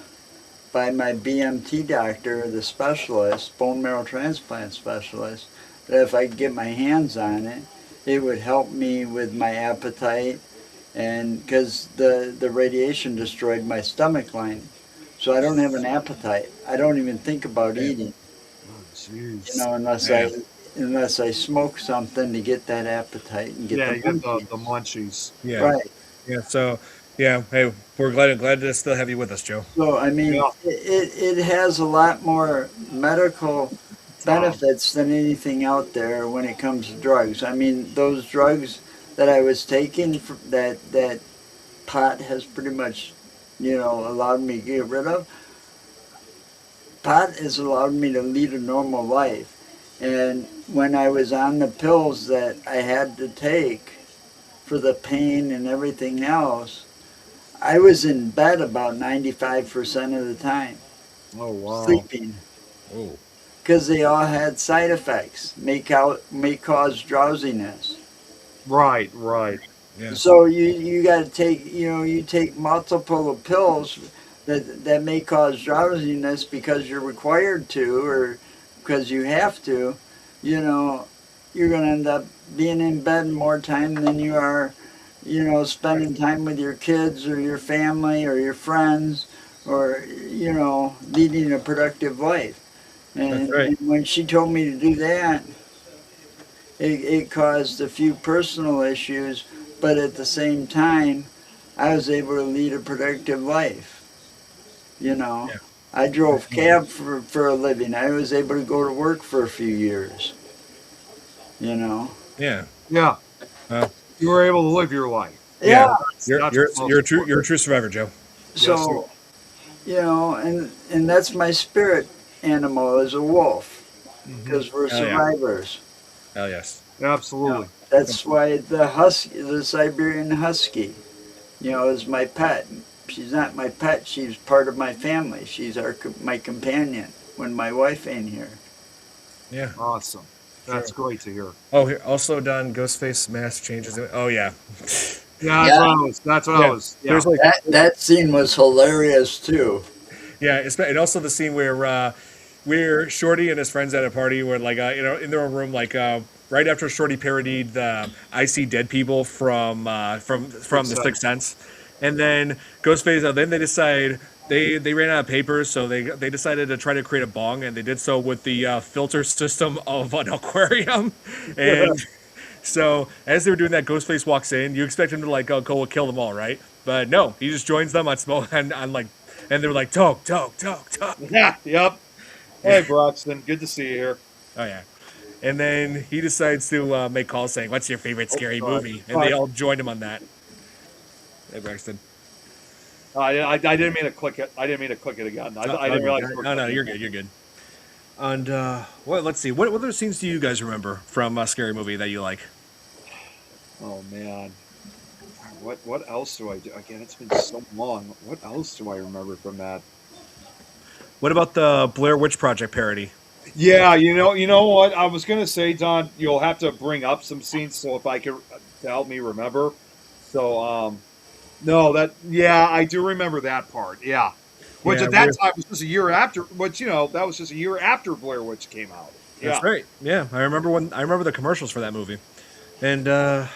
by my BMT doctor, the specialist, bone marrow transplant specialist, that if I could get my hands on it, it would help me with my appetite, and because the radiation destroyed my stomach lining, so I don't have an appetite. I don't even think about Yeah. eating, Oh, jeez. Man. unless I smoke something to get that appetite and get Yeah, the you get munchies. the munchies. Yeah. Right. Yeah. So, yeah. Hey, we're glad to still have you with us, Joe. So I mean, Yeah, it has a lot more medical Tom. benefits than anything out there when it comes to drugs. I mean, those drugs that I was taking, that pot has pretty much, allowed me to get rid of. Pot has allowed me to lead a normal life. And when I was on the pills that I had to take for the pain and everything else, I was in bed about 95% of the time, Oh, wow. sleeping, Oh. because they all had side effects, may cause drowsiness. Right, right. Yeah. So you got to take, you take multiple of pills that may cause drowsiness because you're required to, or because you have to. You know, you're going to end up being in bed more time than you are, spending time with your kids or your family or your friends, or leading a productive life. That's And, right. and when she told me to do that, it caused a few personal issues, but at the same time, I was able to lead a productive life. You know, Yeah. I drove Absolutely. cab for a living. I was able to go to work for a few years. You know, Yeah. Yeah, Uh, you were able to live your life. yeah. yeah. You're That's what's most you're a important. true survivor, Joe. Yes, sir. So and that's my spirit animal is a wolf Hmm. because we're Hell yeah. survivors. Hell yes. Absolutely. That's why the Siberian husky, is my pet. She's not my pet. She's part of my family. She's my companion when my wife ain't here. Yeah. Awesome. Sure. That's great to hear. Oh, here also done. Ghostface mask changes. Oh yeah. Yeah, that's Yeah, what I was. That's what I Yeah. was. Yeah. There's like that scene was hilarious too. yeah, and also the scene where Shorty and his friends at a party were like in their own room like right after Shorty parodied the "I See Dead People" from The It's, Sixth Sense, and then Ghostface. Then they decide they ran out of papers, so they decided to try to create a bong, and they did so with the filter system of an aquarium, and. So as they were doing that, Ghostface walks in. You expect him to like go kill them all, right? But no, he just joins them on smoke on like, and they were like, "Talk, talk, talk, talk." yeah. Yep. Yeah. Hey, Broxton. Good to see you here. Oh yeah. And then he decides to make calls saying, "What's your favorite Oh, scary sorry. movie?" And they Sorry. all joined him on that. Hey, Braxton. I didn't mean to click it. I didn't mean to click it again. I didn't realize. No, no, you're good. You're good. And well, let's see. What other scenes do you guys remember from a scary movie that you like? Oh man. What else do I do? Again, it's been so long. What else do I remember from that? What about the Blair Witch Project parody? Yeah, you know what I was gonna say, Don. You'll have to bring up some scenes so if I could to help me remember. So, no, yeah, I do remember that part. Yeah, which Yeah, at that time was just a year after. Which that was just a year after Blair Witch came out. that's Yeah. right. Yeah, I remember the commercials for that movie. And let's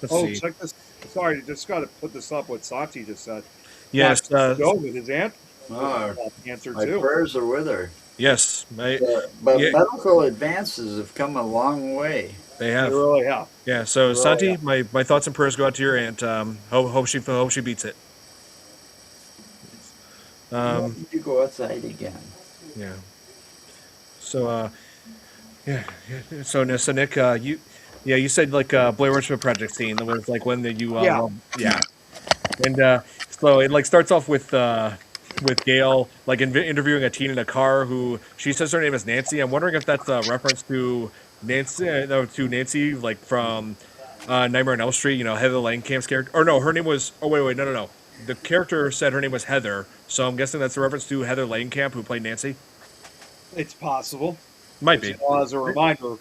Oh, see. check this. Sorry, just got to put this up. What Santi just said. Yes, Joe with his aunt Oh, cancer my too. prayers are with her. yes, But yeah, medical advances have come a long way. they They have. really have. Yeah, so They really Santi, have. my thoughts and prayers go out to your aunt. Hope she beats it. Um, You go outside again. yeah. So yeah, yeah. So Nick, you said like Blair Witch Project scene that was like when the you Yeah. yeah, and so it like starts off with Gail like interviewing a teen in a car who she says her name is Nancy. I'm wondering if that's a reference to Nancy, no, to Nancy like from Nightmare on Elm Street. You know, Heather Langkamp's character. Or no, her name was. Oh wait, no. The character said her name was Heather, so I'm guessing that's a reference to Heather Langenkamp, who played Nancy. It's possible. Might But, be. as a reminder,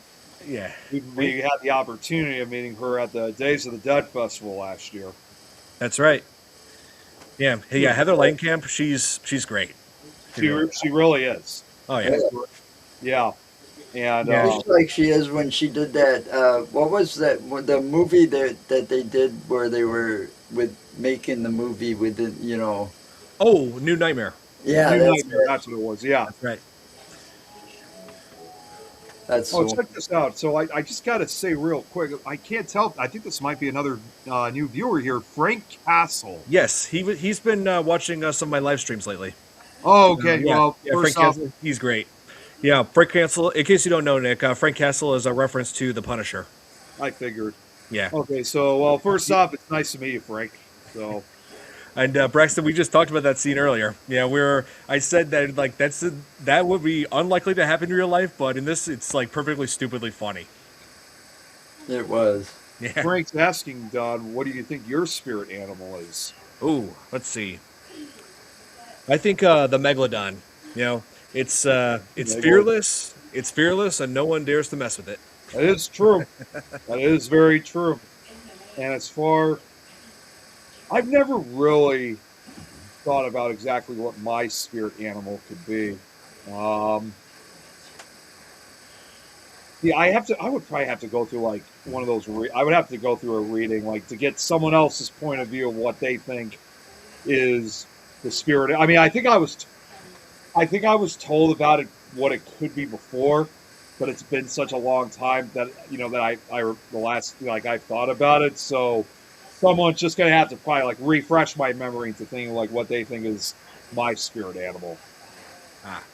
Yeah, we had the opportunity of meeting her at the Days of the Dead festival last year. that's right. Yeah, yeah. Heather Langenkamp, she's great. She really is. Oh yeah. Yeah. And Yeah. Just like she is when she did that. What was that? The movie that they did where they were with making the movie with the, you know. Oh, New Nightmare. Yeah, New that's Nightmare, it. that's what it was. Yeah. That's right. That's Oh, the one. check this out. So I just got to say real quick, I can't tell. I think this might be another new viewer here, Frank Castle. Yes, he's been watching some of my live streams lately. Oh, okay. Yeah, Well, yeah, Frank first off, Castle, he's great. Yeah, Frank Castle. In case you don't know, Nick, Frank Castle is a reference to the Punisher. I figured. Yeah, Okay, so well, first off, it's nice to meet you, Frank. So and Braxton, we just talked about that scene earlier. Yeah, I said that like that would be unlikely to happen in real life, but in this, it's like perfectly stupidly funny. It was. Yeah. Frank's asking Don, what do you think your spirit animal is? Ooh, let's see. I think the Megalodon. You know, it's Megalodon. fearless. It's fearless, and no one dares to mess with it. That is true. That is very true. And as far, I've never really thought about exactly what my spirit animal could be. Yeah, I would probably have to go through like one of those. I would have to go through a reading, like to get someone else's point of view of what they think is the spirit. I mean, I think I was told about it, what it could be before, but it's been such a long time that I've thought about it. So someone's just gonna have to probably like refresh my memory into thinking like what they think is my spirit animal. Ah.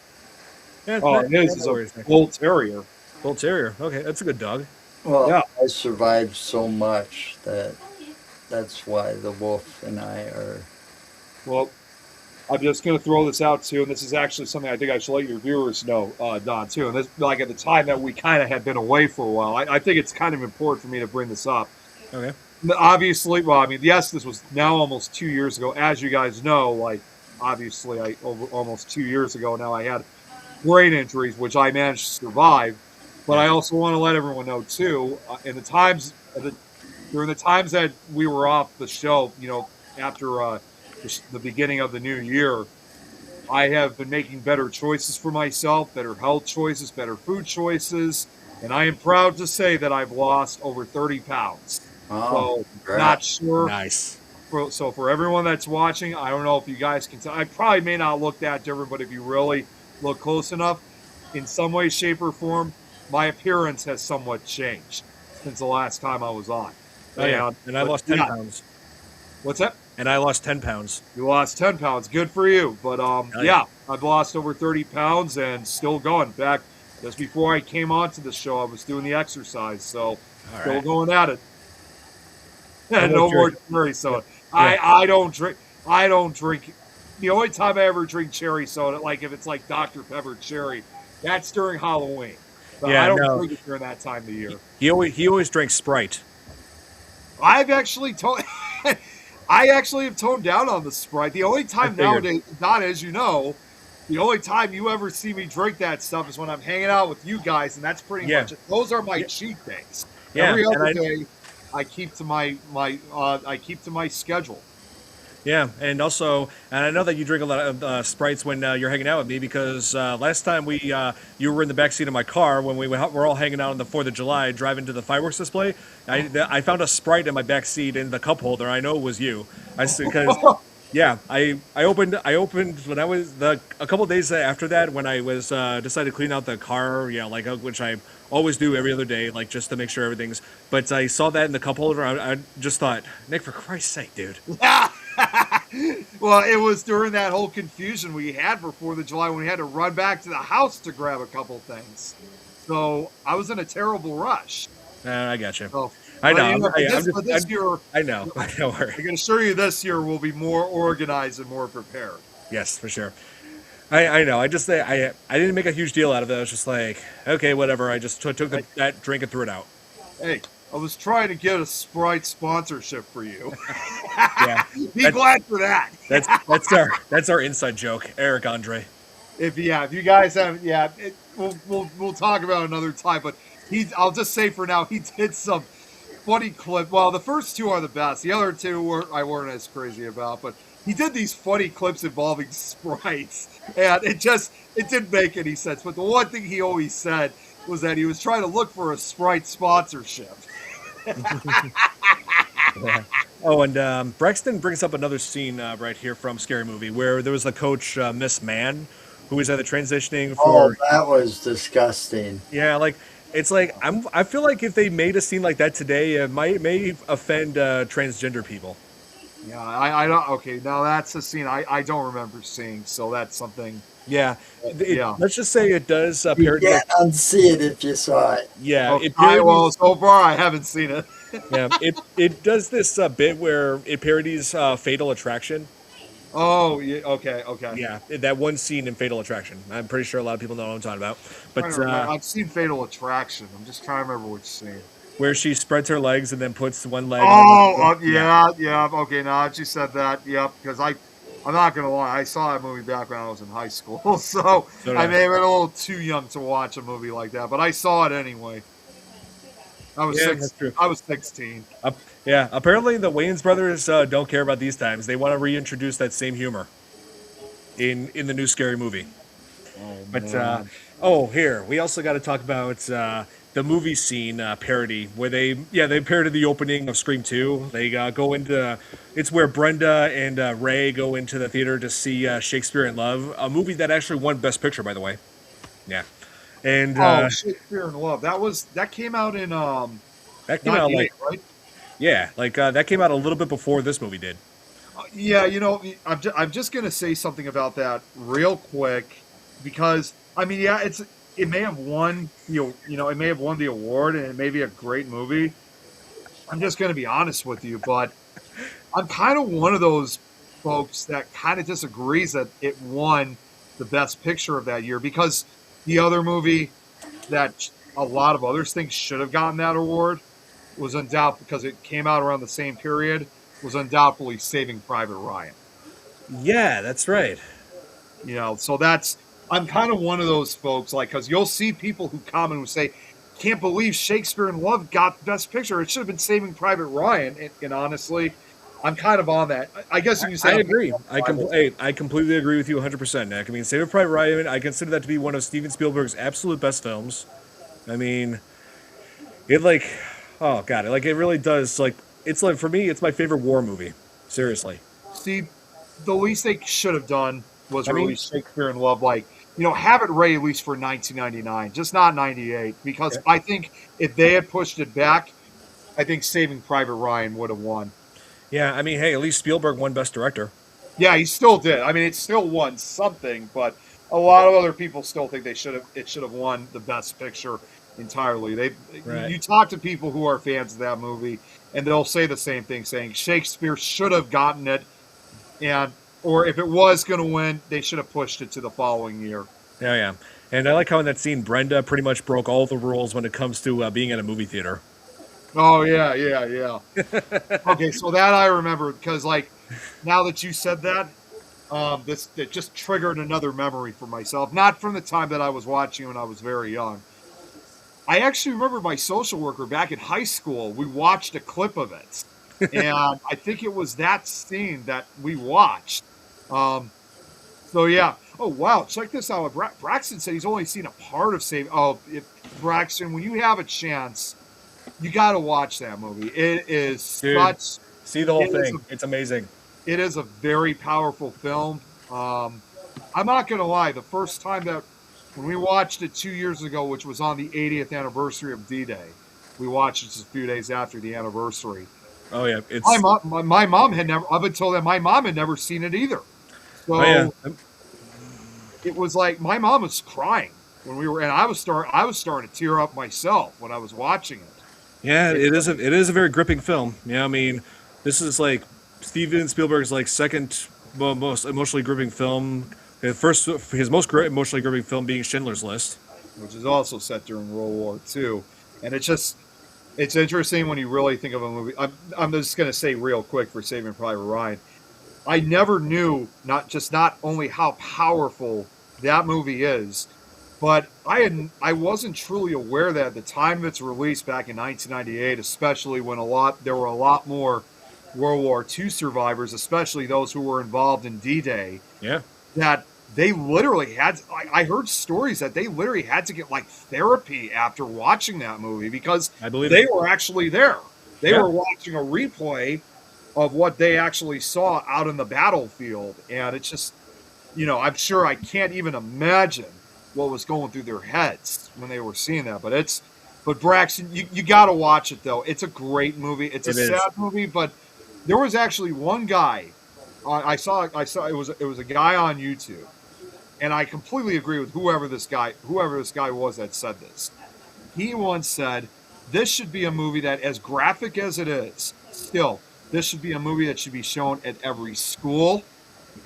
Yeah, Oh, and his is a bull terrier. Bull terrier. Okay, that's a good dog. Well, Yeah. I survived so much that's why the wolf and I are. Well, I'm just going to throw this out too, and this is actually something I think I should let your viewers know, Don, too. And this, like at the time that we kind of had been away for a while, I think it's kind of important for me to bring this up. Okay. Obviously, well, I mean, yes, this was now almost 2 years ago. As you guys know, like obviously, almost 2 years ago now, I had brain injuries, which I managed to survive. But I also want to let everyone know too, during the times that we were off the show, you know, after the beginning of the new year, I have been making better choices for myself, better health choices, better food choices, and I am proud to say that I've lost over 30 pounds. Oh, so not sure. Nice. So for everyone that's watching, I don't know if you guys can tell. I probably may not look that different, but if you really look close enough, in some way, shape, or form, my appearance has somewhat changed since the last time I was on. Oh, yeah. And I lost 10 pounds. What's that? And I lost 10 pounds. You lost 10 pounds. Good for you. But yeah, I've lost over 30 pounds and still going. Back just before I came onto the show, I was doing the exercise. So still going at it. No more cherry soda. Yeah. I don't drink. The only time I ever drink cherry soda, like if it's like Dr. Pepper cherry, that's during Halloween. But I don't drink it during that time of the year. He always drinks Sprite. I've actually I actually have toned down on the Sprite. The only time nowadays, not as you know, the only time you ever see me drink that stuff is when I'm hanging out with you guys, and that's pretty much it. Those are my cheat days. Yeah, every other day, I keep to my schedule. Yeah, and I know that you drink a lot of Sprites when you're hanging out with me because last time you were in the backseat of my car when we were all hanging out on the 4th of July driving to the fireworks display. I found a Sprite in my backseat in the cup holder. I know it was you. I opened when I was a couple of days after that when I was decided to clean out the car, which I always do every other day, like just to make sure everything's. But I saw that in the cup holder. I just thought, Nick, for Christ's sake, dude. Well, it was during that whole confusion we had for 4th of July when we had to run back to the house to grab a couple things. So I was in a terrible rush. I got you. So, I know. This year, I know. Don't worry. I can assure you this year we'll be more organized and more prepared. Yes, for sure. I know. I didn't make a huge deal out of it. I was just like, okay, whatever. I just took that drink and threw it out. Hey, I was trying to get a Sprite sponsorship for you. Yeah, be glad for that. that's our inside joke, Eric Andre. If you guys haven't, we'll talk about it another time. But I'll just say for now, he did some funny clip. Well, the first two are the best. The other two I weren't as crazy about, but he did these funny clips involving Sprites, and it didn't make any sense. But the one thing he always said was that he was trying to look for a Sprite sponsorship. Yeah. Oh, and Braxton brings up another scene right here from Scary Movie where there was the coach, Miss Mann, who was either transitioning Oh, for. that was disgusting. Yeah, like it's like I feel like if they made a scene like that today, it may offend transgender people. Yeah, I don't. Okay, now that's a scene I don't remember seeing. So that's something. Yeah, Yeah. let's just say it does You parody. can't unsee it if you saw it. Yeah, Okay, it well, parodies. so far I haven't seen it. Yeah, it does this bit where it parodies Fatal Attraction. Oh, yeah. Okay, okay. Yeah, that one scene in Fatal Attraction. I'm pretty sure a lot of people know what I'm talking about. Trying But to remember. I've seen Fatal Attraction. I'm just trying to remember which scene. where she spreads her legs and then puts one leg. Oh, yeah, yeah. Okay, now that you said that, yep. Because I'm not gonna lie, I saw that movie back when I was in high school, so So did I I. may have been a little too young to watch a movie like that, but I saw it anyway. I was Yeah, six. that's true. I was 16. Yeah, apparently the Wayans brothers don't care about these times. They want to reintroduce that same humor in the new Scary Movie. Oh But man. here we also got to talk about the movie scene parody where they parodied the opening of Scream 2. They go into it's where Brenda and Ray go into the theater to see Shakespeare in Love, a movie that actually won Best Picture, by the way. Yeah, and Oh, Shakespeare in Love. That came out in that came out like '98, right? that came out a little bit before this movie did. Yeah, I'm just gonna say something about that real quick because I mean, yeah, it may have won it may have won the award and it may be a great movie. I'm just gonna be honest with you, but I'm kind of one of those folks that kind of disagrees that it won the best picture of that year because the other movie that a lot of others think should have gotten that award was undoubtedly because it came out around the same period was undoubtedly Saving Private Ryan. Yeah, that's right. So that's I'm kind of one of those folks like because you'll see people who comment who say, "Can't believe Shakespeare in Love got Best Picture. It should have been Saving Private Ryan." And honestly, I'm kind of on that. I guess you can say I agree. I completely agree with you 100%, Nick. I mean, Saving Private Ryan, I consider that to be one of Steven Spielberg's absolute best films. I mean, it oh god, it really does. It's like for me, it's my favorite war movie. Seriously. see the least they should have done was I mean, release Shakespeare in Love. Have it ready at least for 1999, just not '98, because I think if they had pushed it back, I think Saving Private Ryan would have won. yeah. I mean, hey, at least Spielberg won Best Director. Yeah, he still did. I mean, it still won something, but a lot of other people still think it should have won the Best Picture entirely. Right. You talk to people who are fans of that movie, and they'll say the same thing, saying Shakespeare should have gotten it, or if it was going to win, they should have pushed it to the following year. Yeah, yeah. And I like how in that scene, Brenda pretty much broke all the rules when it comes to being at a movie theater. Oh yeah, yeah, yeah. Okay, so that I remember because now that you said that, this it just triggered another memory for myself. Not from the time that I was watching when I was very young. I actually remember my social worker back in high school. We watched a clip of it, and I think it was that scene that we watched. So yeah. Oh wow, check this out. Braxton said he's only seen a part of Save. Oh, Braxton, when you have a chance, you got to watch that movie. It is Dude, such. see the whole It is thing. It's amazing. It is a very powerful film. I'm not gonna lie. The first time that when we watched it 2 years ago, which was on the 80th anniversary of D-Day, we watched it just a few days after the anniversary. Oh yeah, it's. My mom had never. Up until then, my mom had never seen it either. So Oh yeah. it was like my mom was crying when we were, and I was starting to tear up myself when I was watching it. Yeah, it is a very gripping film. Yeah, I mean, this is like Steven Spielberg's second most emotionally gripping film. His most emotionally gripping film being Schindler's List. Which is also set during World War II. And it's interesting when you really think of a movie. I'm just going to say real quick for Saving Private Ryan. I never knew not only how powerful that movie is, but I wasn't truly aware that at the time of its release back in 1998, especially when there were a lot more World War II survivors, especially those who were involved in D-Day. Yeah. That they literally had. I heard stories that they literally had to get like therapy after watching that movie because I believe they it. were actually there. They Yeah. were watching a replay of what they actually saw out in the battlefield, and it's just, I'm sure I can't even imagine what was going through their heads when they were seeing that. But Braxton, you got to watch it though. It's a great movie. It's a It is. sad movie, but there was actually one guy I saw it was a guy on YouTube, and I completely agree with whoever this guy was that said this. He once said, "This should be a movie that, as graphic as it is, still, this should be a movie that should be shown at every school,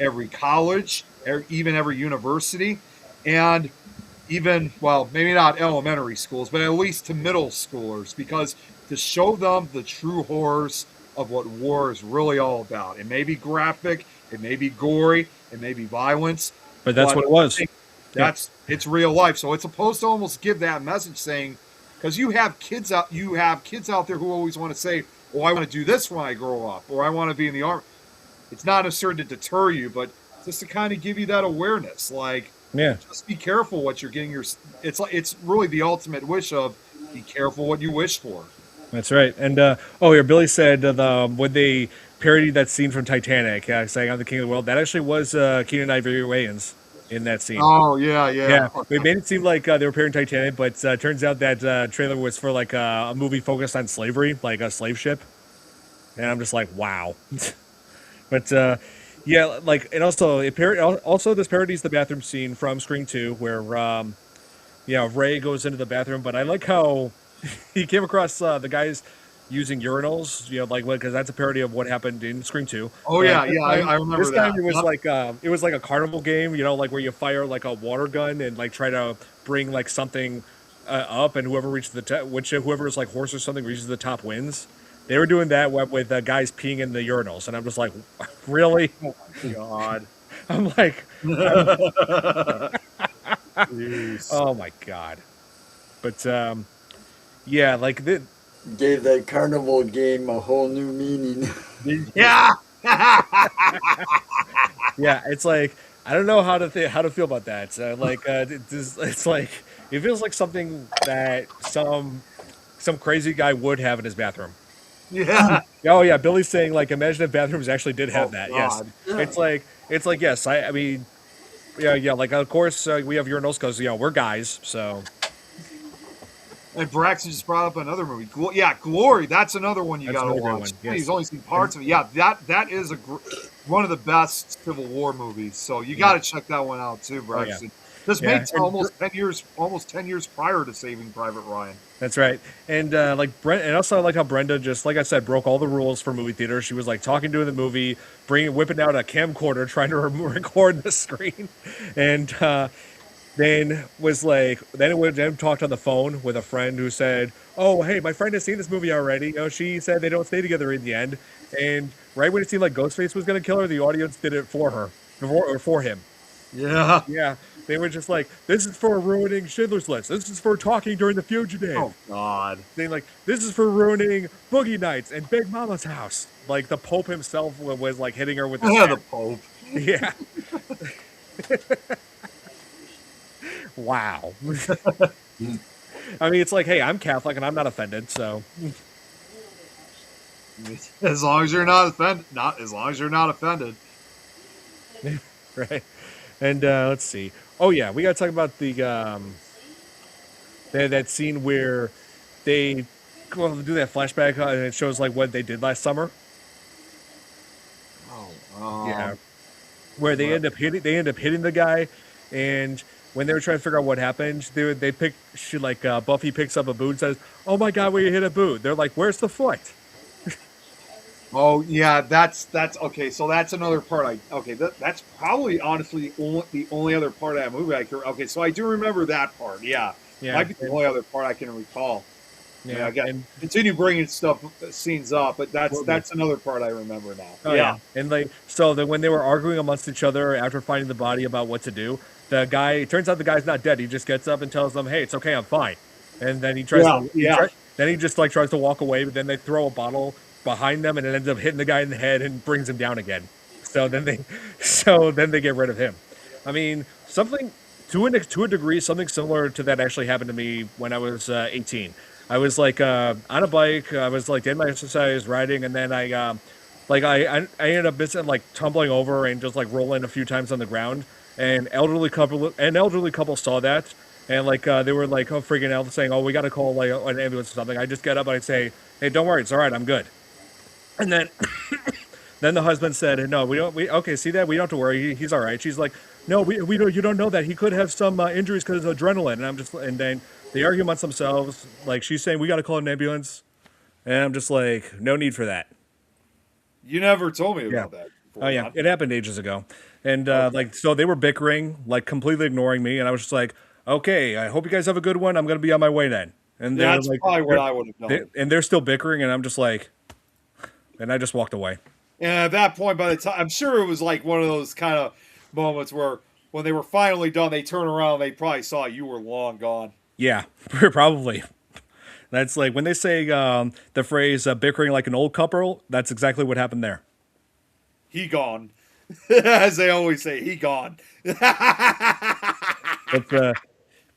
every college, even every university, and even, well, maybe not elementary schools, but at least to middle schoolers, because to show them the true horrors of what war is really all about. It may be graphic, it may be gory, it may be violence, But that's what it was. It's real life. So it's supposed to almost give that message saying, because you have kids out there who always want to say, "Oh, I want to do this when I grow up," or "I want to be in the army." It's not necessarily to deter you, but just to kind of give you that awareness. Like, Yeah. just be careful what you're getting it's really the ultimate wish of be careful what you wish for. That's right. And here Billy said when they parodied that scene from Titanic, saying "I'm the king of the world," that actually was Keenan Ivory Wayans in that scene. Oh yeah. Yeah, they made it seem like they were parroting Titanic, but turns out that trailer was for like a movie focused on slavery, like a slave ship. And I'm just like, wow. But yeah, like, and also also this parodies the bathroom scene from Scream 2, where Ray goes into the bathroom. But I like how he came across the guys using urinals, like, because that's a parody of what happened in Scream 2. Oh yeah, I remember this that. time it was like a carnival game, like where you fire like a water gun and like try to bring like something up, and whoever reaches whoever is like horse or something reaches the top wins. They were doing that with guys peeing in the urinals, and I'm just like, really? Oh my god! I'm like, oh my god! But yeah, like gave that carnival game a whole new meaning. Yeah. Yeah, it's like I don't know how to feel about that. It's like it feels like something that some crazy guy would have in his bathroom. Yeah. Oh yeah, Billy's saying like imagine if bathrooms actually did have that. God. Yes, it's like yes. I mean, yeah. Like of course we have urinals because we're guys. So. And Braxton just brought up another movie. Glory. That's another one you got to watch. Yes. He's only seen parts of it. Yeah, that is one of the best Civil War movies. So you got to check that one out too, Braxton. Oh, yeah. This made almost 10 years prior to Saving Private Ryan. That's right. And and also I like how Brenda just, like I said, broke all the rules for movie theater. She was like talking during the movie, whipping out a camcorder, trying to record the screen, and then talked on the phone with a friend who said, "Oh, hey, my friend has seen this movie already. She said they don't stay together in the end." And right when it seemed like Ghostface was going to kill her, the audience did it for her or for him. Yeah. Yeah. They were just like, "This is for ruining Schindler's List. This is for talking during the Fugitive." Oh God! They like, "This is for ruining Boogie Nights and Big Mama's House." Like the Pope himself was like hitting her with the Pope. Yeah. Wow. I mean, it's like, hey, I'm Catholic and I'm not offended, so. As long as you're not offended, Right. And let's see. Oh yeah, we got to talk about the that scene where they do that flashback and it shows like what they did last summer. Oh. Yeah. Where they end up hitting the guy, and when they were trying to figure out what happened, Buffy picks up a boot and says, "Oh my God, where you hit a boot?" They're like, "Where's the foot?" Oh yeah, that's okay. So that's another part. That's probably honestly the only other part of that movie I can. Okay, so I do remember that part. Yeah, might be the only other part I can recall. Yeah, continue bringing scenes up, but that's another part I remember now. Oh, yeah, and when they were arguing amongst each other after finding the body about what to do, it turns out the guy's not dead. He just gets up and tells them, "Hey, it's okay, I'm fine." And then he tries then he just tries to walk away, but then they throw a bottle behind them and it ends up hitting the guy in the head and brings him down again. So then they get rid of him. I mean, something to a degree, something similar to that actually happened to me when I was 18. I was like on a bike. I was like doing my exercise, riding, and then I ended up missing, like tumbling over and just like rolling a few times on the ground. An elderly couple saw that, and like they were like, oh, freaking out, saying, "Oh, we got to call like an ambulance or something." I just get up and I say, "Hey, don't worry, it's all right, I'm good." And then then the husband said, "No, we don't. We okay. See that? We don't have to worry. He's all right." She's like, "No, we don't. You don't know that he could have some injuries because of adrenaline." And then they argue amongst themselves. Like she's saying, "We got to call an ambulance," and I'm just like, "No need for that." You never told me Yeah. about that Oh before, yeah, Don. it happened ages ago, and Okay. like so they were bickering, like completely ignoring me, and I was just like, "Okay, I hope you guys have a good one. I'm gonna be on my way then." And they were That's like, probably what I would have done. they're still bickering, and I'm just like, and I just walked away. And at that point, by the time, I'm sure it was like one of those kind of moments where when they were finally done, they turn around, they probably saw you were long gone. Yeah, probably. That's like when they say the phrase bickering like an old couple, that's exactly what happened there. He gone. As they always say, he gone. But,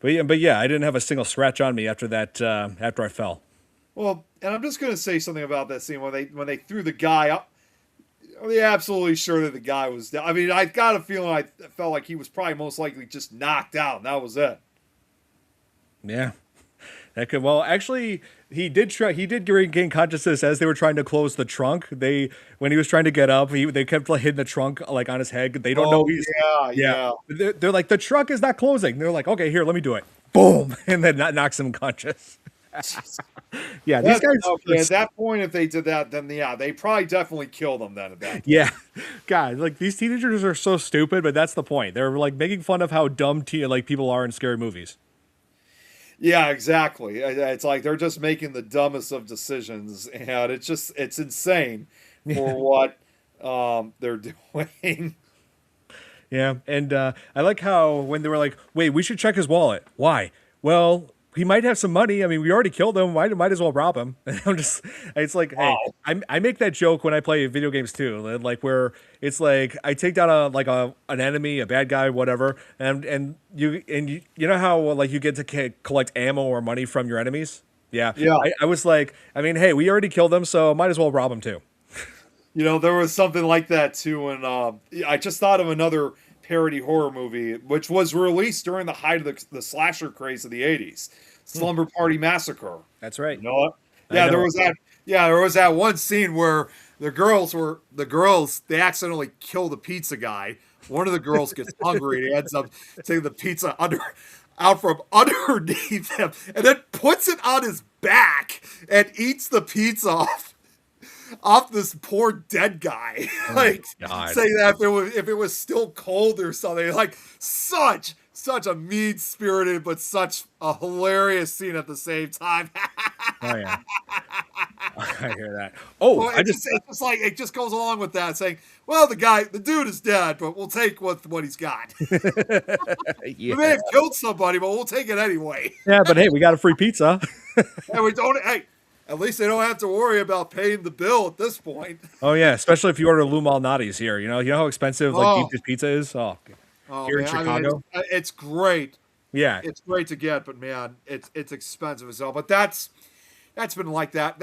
but yeah, I didn't have a single scratch on me after that, after I fell. Well, and I'm just gonna say something about that scene when they threw the guy up. Are they absolutely sure that the guy was down? I mean, I got a feeling I felt like he was probably most likely just knocked out, and that was it. Yeah. That could, well, actually, he did regain consciousness as they were trying to close the trunk. When he was trying to get up, they kept like hitting the trunk like on his head. They don't know Oh he's, yeah, yeah. yeah. They're like, the trunk is not closing. They're like, okay, here, let me do it. Boom. And then that knocks him unconscious. Yeah, these That's, guys, okay, at that point, if they did that, then yeah, they probably definitely killed him then at that point. yeah. God, like these teenagers are so stupid, but that's the point. They're like making fun of how dumb like people are in scary movies. Yeah, exactly. It's like they're just making the dumbest of decisions, and it's insane for what they're doing. Yeah, and I like how when they were like, "Wait, we should check his wallet." Why? Well, he might have some money. I mean, we already killed him. Might as well rob him. And I'm just, it's like, hey, Wow. I make that joke when I play video games too, like where it's like I take down an enemy, a bad guy, whatever, and you know how like you get to collect ammo or money from your enemies. Yeah, Yeah. I was like, I mean, hey, we already killed him, so might as well rob him too. There was something like that too, and I just thought of another parody horror movie, which was released during the height of the slasher craze of the '80s, Slumber Party Massacre. That's right. You know what? I Yeah, know there it. was that. Yeah, there was that one scene where the girls they accidentally kill the pizza guy. One of the girls gets hungry and he ends up taking the pizza out from underneath him and then puts it on his back and eats the pizza off this poor dead guy. Oh my Like God. saying that if it was still cold or something. Like such a mean spirited but such a hilarious scene at the same time. Oh yeah, I hear that. Oh, Well, it's just like it just goes along with that, saying, "Well, the dude is dead, but we'll take what he's got. We may yeah, have killed somebody, but we'll take it anyway. yeah, but hey, we got a free pizza. And we don't. Hey, at least they don't have to worry about paying the bill at this point. Oh yeah, especially if you order Lou Malnati's here. You know how expensive like deep Oh, dish pizza is. Oh, oh here in man, I mean, Chicago. it's great. Yeah, It's great to get, but man, it's expensive as hell. But that's been like that.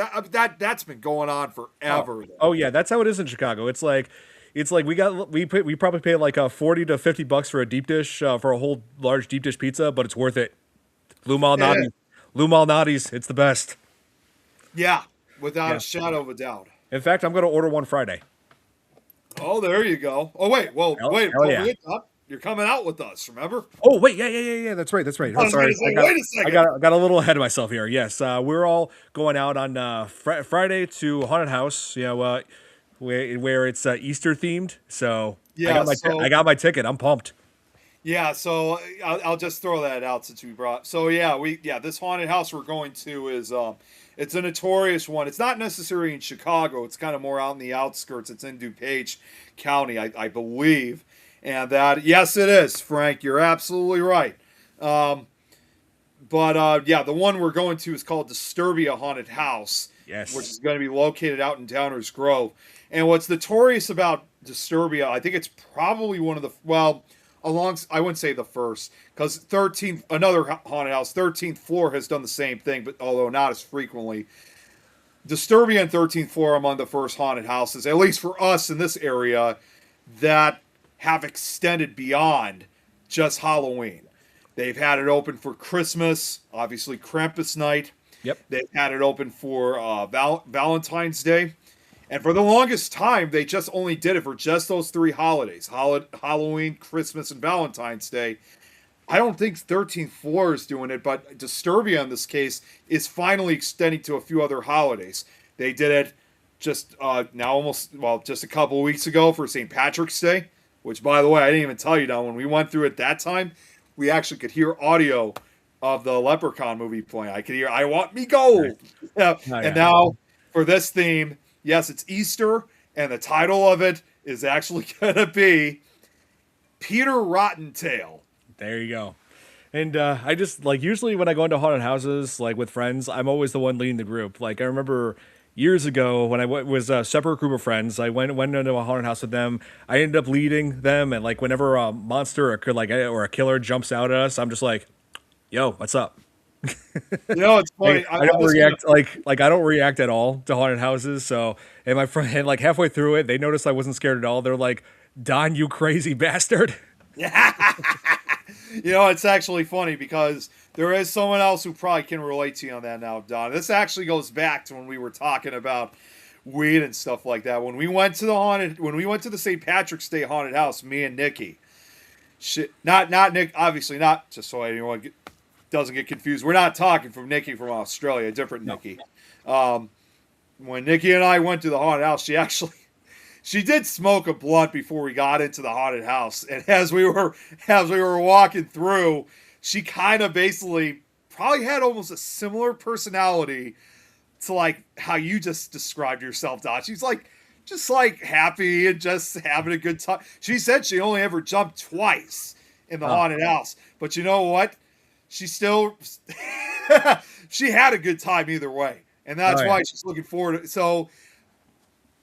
That's been going on oh, forever. oh yeah, that's how it is in Chicago. It's like we probably pay like 40 to $50 for a deep dish for a whole large deep dish pizza, but it's worth it. Lou Yeah, Malnati, Lou Malnati's, it's the best. yeah, without Yeah. a shadow of a doubt. In fact, I'm gonna order one Friday. Oh, there you go. Oh, wait. Well, wait. Hell Don't yeah. forget, Doc, you're coming out with us, remember? Oh wait, yeah. That's right. That's right. I Oh, was going sorry, to say, wait a I second. got a little ahead of myself here. Yes, we're all going out on Friday to haunted house. Where it's Easter themed. So Yeah, I got my ticket. I'm pumped. yeah, so I'll just throw that out since we brought. So yeah, this haunted house we're going to is it's a notorious one. It's not necessarily in Chicago. It's kind of more out in the outskirts. It's in DuPage County, I believe. And that yes, it is, Frank. You're absolutely right. Um, but yeah, the one we're going to is called Disturbia Haunted House, which Yes. is going to be located out in Downers Grove. And what's notorious about Disturbia, I think it's probably one of the well, I wouldn't say the first, because 13th, another haunted house, 13th floor has done the same thing, but although not as frequently. Disturbia and 13th floor among the first haunted houses, at least for us in this area, that have extended beyond just Halloween. They've had it open for Christmas, obviously Krampus night. Yep. They've had it open for Valentine's Day. And for the longest time, they just only did it for just those three holidays, Halloween, Christmas, and Valentine's Day. I don't think 13th floor is doing it, but Disturbia in this case is finally extending to a few other holidays. They did it just just a couple of weeks ago for St. Patrick's Day, which, by the way, I didn't even tell you now, when we went through it that time, we actually could hear audio of the Leprechaun movie playing. I could hear "I Want Me Gold." Yeah. And now for this theme, yes, it's Easter, and the title of it is actually going to be Peter Rottentail. There you go. And I just, like, usually when I go into haunted houses, like, with friends, I'm always the one leading the group. Like, I remember years ago when I was a separate group of friends, I went into a haunted house with them. I ended up leading them, and, like, whenever a monster or a killer jumps out at us, I'm just like, yo, what's up? It's funny. I don't react I don't react at all to haunted houses. So, and my friend, like, halfway through it, they noticed I wasn't scared at all. They're like, "Don, you crazy bastard." It's actually funny because there is someone else who probably can relate to you on that now, Don. This actually goes back to when we were talking about weed and stuff like that. When we went to the St. Patrick's Day haunted house, me and Nikki, not Nick, obviously not, just so anyone doesn't get confused. We're not talking from Nikki from Australia, a different Nikki. When Nikki and I went to the haunted house, she did smoke a blunt before we got into the haunted house, and as we were walking through, she kind of basically probably had almost a similar personality to like how you just described yourself, Don. She's like just like happy and just having a good time. She said she only ever jumped twice in the haunted house, but you know what? She still she had a good time either way, and that's why she's looking forward to it. So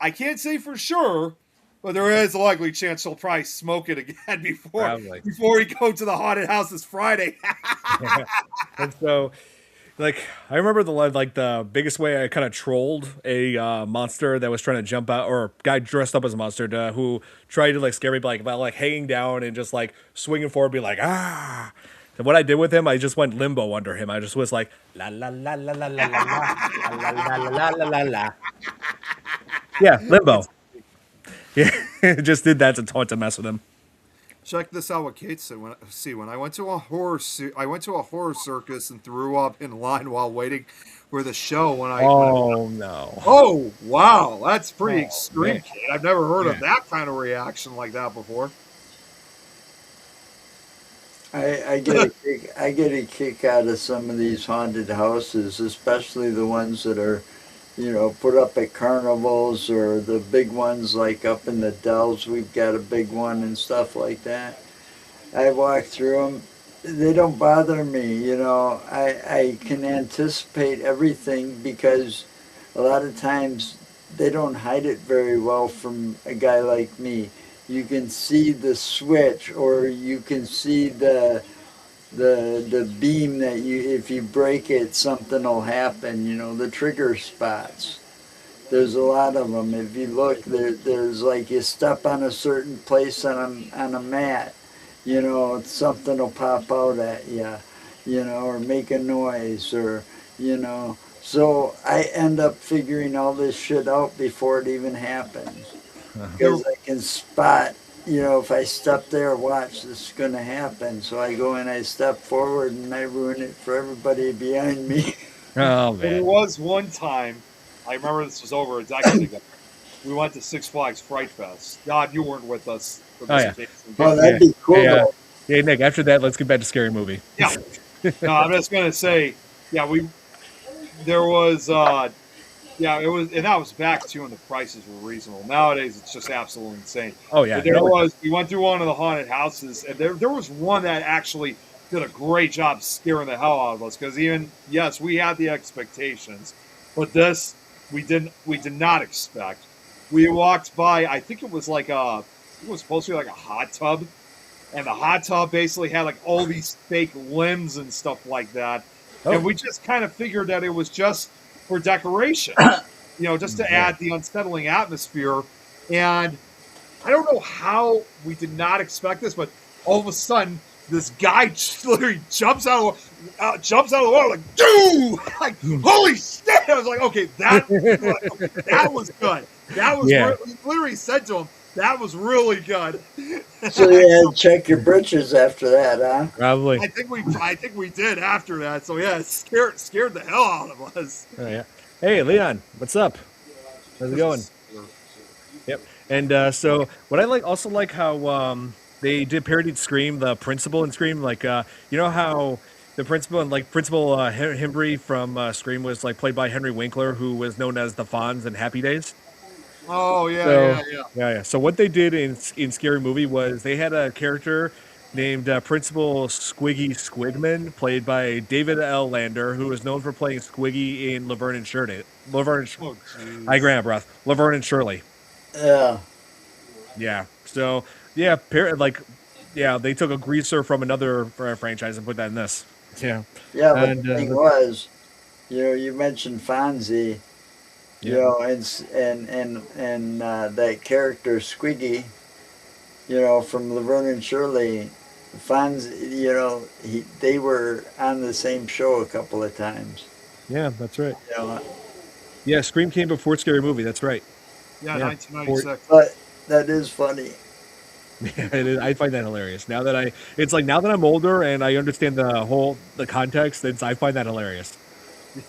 I can't say for sure, but there is a likely chance she'll probably smoke it again before we go to the haunted house this Friday. And so, like, I remember the biggest way I kind of trolled a monster that was trying to jump out, or a guy dressed up as a monster who tried to, like, scare me by like hanging down and just like swinging forward, be like, ah. And what I did with him, I just went limbo under him. I just was like, la la la la la la la la la la la la la. Yeah, limbo. Yeah, just did that to mess with him. Check this out. What Kate said. When I went to a horror circus and threw up in line while waiting for the show. No. Oh wow, that's pretty extreme, Kate. I've never heard of that kind of reaction like that before. I get a kick out of some of these haunted houses, especially the ones that are, put up at carnivals, or the big ones like up in the Dells. We've got a big one and stuff like that. I walk through them. They don't bother me, I can anticipate everything because a lot of times they don't hide it very well from a guy like me. You can see the switch, or you can see the beam that if you break it, something will happen. The trigger spots. There's a lot of them. If you look, there's like you step on a certain place on a mat, something will pop out at you, or make a noise, or So I end up figuring all this shit out before it even happens. Because I can spot, if I step there, watch, this is going to happen. So I go and I step forward and I ruin it for everybody behind me. Oh, man. There was one time, I remember this was over a decade ago, we went to Six Flags Fright Fest. God, you weren't with us. For this occasion. Oh, that'd be cool. Hey, Nick, after that, let's get back to Scary Movie. Yeah. No, I'm just going to say, there was... it was, and that was back to when the prices were reasonable. Nowadays, it's just absolutely insane. Oh yeah, we went through one of the haunted houses, and there was one that actually did a great job scaring the hell out of us. Because we had the expectations, but this we did not expect. We walked by, I think it was supposed to be like a hot tub, and the hot tub basically had like all these fake limbs and stuff like that. Oh. And we just kind of figured that it was just for decoration, just to add the unsettling atmosphere. And I don't know how we did not expect this, but all of a sudden, this guy literally jumps out of the water like, dude! Like, holy shit! I was like, okay, that was good. That was we literally said to him, that was really good. So you had to check your britches after that, huh? Probably. I think we did after that. So yeah, it scared the hell out of us. Oh, yeah. Hey, Leon, what's up? How's it going? Yep. And so what I also like how they did parodied Scream, the principal in Scream, like you know how the principal and Principal Hembry from Scream was like played by Henry Winkler, who was known as the Fonz in Happy Days. Oh yeah, yeah. So what they did in Scary Movie was they had a character named Principal Squiggy Squigman, played by David L. Lander, who is known for playing Squiggy in Laverne and Shirley. I grab breath. Laverne and Shirley. Yeah. Yeah. So yeah, they took a greaser from another franchise and put that in this. Yeah. Yeah, but the thing was, you mentioned Fonzie, and that character Squiggy, from Laverne and Shirley, Fonzie, they were on the same show a couple of times. Yeah, that's right. Yeah, Scream came before Scary Movie. That's right. Yeah, 1996. But that is funny. Yeah, it is. I find that hilarious. Now that I'm older and I understand the context, I find that hilarious.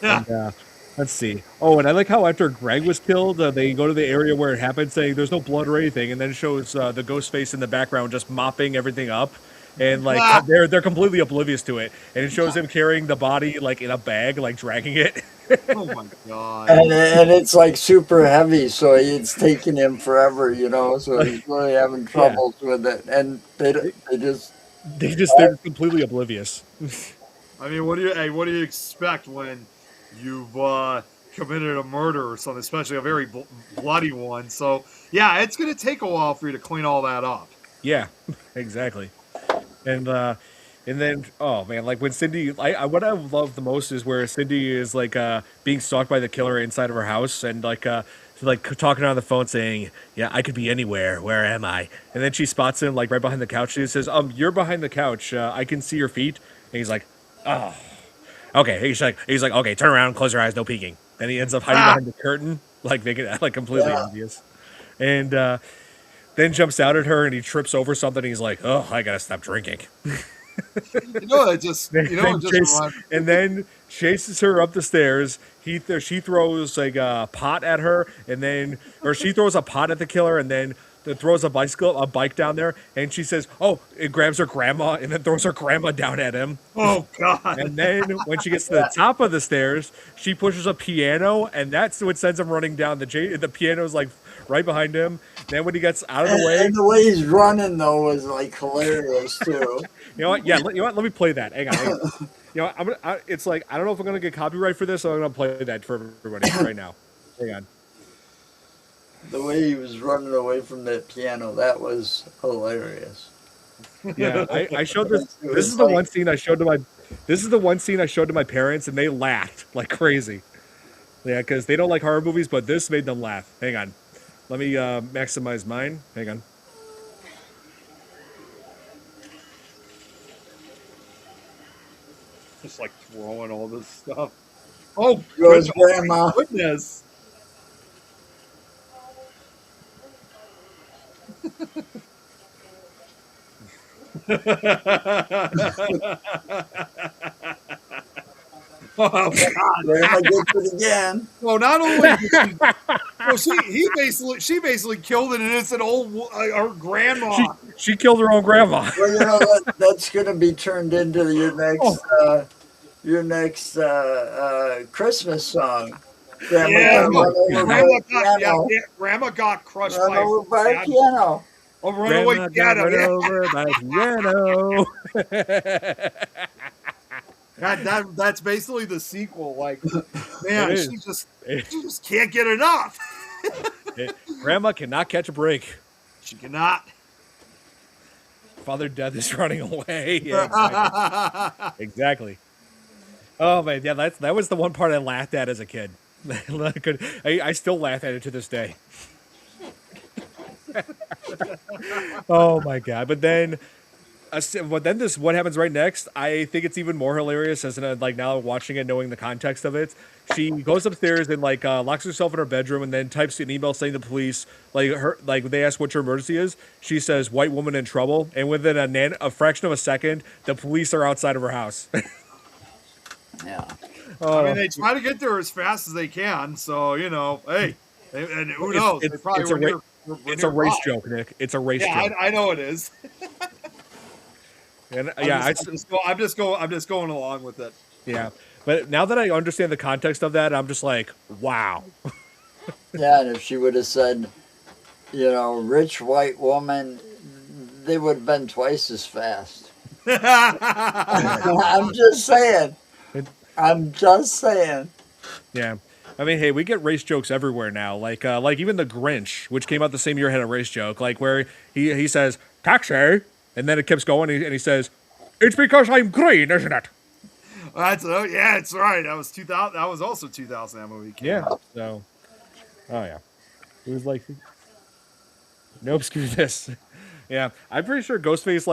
Yeah. And, let's see. Oh, and I like how after Greg was killed, they go to the area where it happened, saying there's no blood or anything, and then it shows the ghost face in the background just mopping everything up, and they're completely oblivious to it, and it shows him carrying the body like in a bag, like dragging it. Oh my god! And it's like super heavy, so it's taking him forever, So he's really having troubles with it, and they're just completely oblivious. I mean, what do you expect when you've committed a murder or something, especially a very bloody one? So yeah, it's going to take a while for you to clean all that up. Yeah, exactly. And then, oh man, like when Cindy, what I love the most is where Cindy is like being stalked by the killer inside of her house, and talking on the phone saying, "Yeah, I could be anywhere. Where am I?" And then she spots him like right behind the couch. She says, "You're behind the couch. I can see your feet." And he's like, "Oh, okay." He's like, "Okay, turn around, close your eyes, no peeking." Then he ends up hiding behind the curtain, like making it like completely obvious, and then jumps out at her and he trips over something. And he's like, "Oh, I gotta stop drinking." And then chases her up the stairs. She throws like a pot at her, or she throws a pot at the killer, and then throws a bike down there, and she says, "Oh!" It grabs her grandma, and then throws her grandma down at him. Oh god! And then when she gets to the top of the stairs, she pushes a piano, and that's what sends him running down. The piano's like right behind him. Then when he gets out of the way, and the way he's running though was like hilarious too. You know what? Yeah, you know what? Let me play that. Hang on. You know what? It's like I don't know if I'm gonna get copyright for this, so I'm gonna play that for everybody right now. Hang on. The way he was running away from that piano, that was hilarious. Yeah, I showed this. This is the one scene I showed to my. This is the one scene I showed to my parents, and they laughed like crazy. Yeah, because they don't like horror movies, but this made them laugh. Hang on. Let me maximize mine. Hang on. Just like throwing all this stuff. Oh, goodness, grandma! Goodness. Oh God! Grandma gets it again. Well, not only she basically killed an innocent her grandma. She killed her own grandma. Well, that's going to be turned into your next Christmas song. Grandma got crushed by a piano. Oh, runaway piano. Run over by piano. That's basically the sequel. Like, man, she just can't get enough. Grandma cannot catch a break. She cannot. Father Death is running away. Yeah, exactly. Exactly. Oh man, yeah, that was the one part I laughed at as a kid. I still laugh at it to this day. Oh my god! But then this what happens right next? I think it's even more hilarious as like now watching it, knowing the context of it. She goes upstairs and like locks herself in her bedroom and then types an email saying to the police like they ask what your emergency is. She says white woman in trouble, and within a fraction of a second, the police are outside of her house. Yeah. I mean, they try to get there as fast as they can. So hey, and who knows? They probably it's a race joke, Nick. It's a race joke. I know it is. And I'm just going along with it. Yeah, but now that I understand the context of that, I'm just like, wow. Yeah, and if she would have said, rich white woman, they would have been twice as fast. I'm just saying. Yeah. I mean, hey, we get race jokes everywhere now. Like even the Grinch, which came out the same year, had a race joke. Like where he says taxi, and then it keeps going, and he says, "It's because I'm green, isn't it?" It's right. That was 2000. That was also 2000. That movie came out. So, oh yeah, it was like, nope, screw this. Yeah, I'm pretty sure Ghostface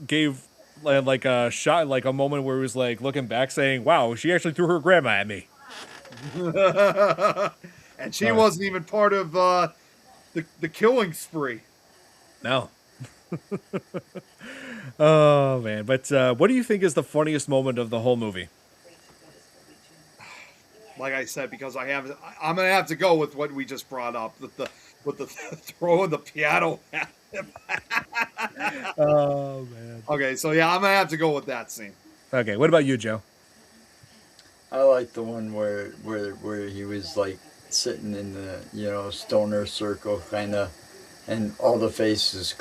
gave like a shot, like a moment where he was like looking back, saying, "Wow, she actually threw her grandma at me." And she wasn't even part of the killing spree. No. Oh man, but what do you think is the funniest moment of the whole movie? Like I said, because I'm gonna have to go with what we just brought up with the throwing the piano at him. Oh man. Okay, so yeah, I'm gonna have to go with that scene. Okay, what about you, Joe? I like the one where he was like sitting in the stoner circle kind of, and all the faces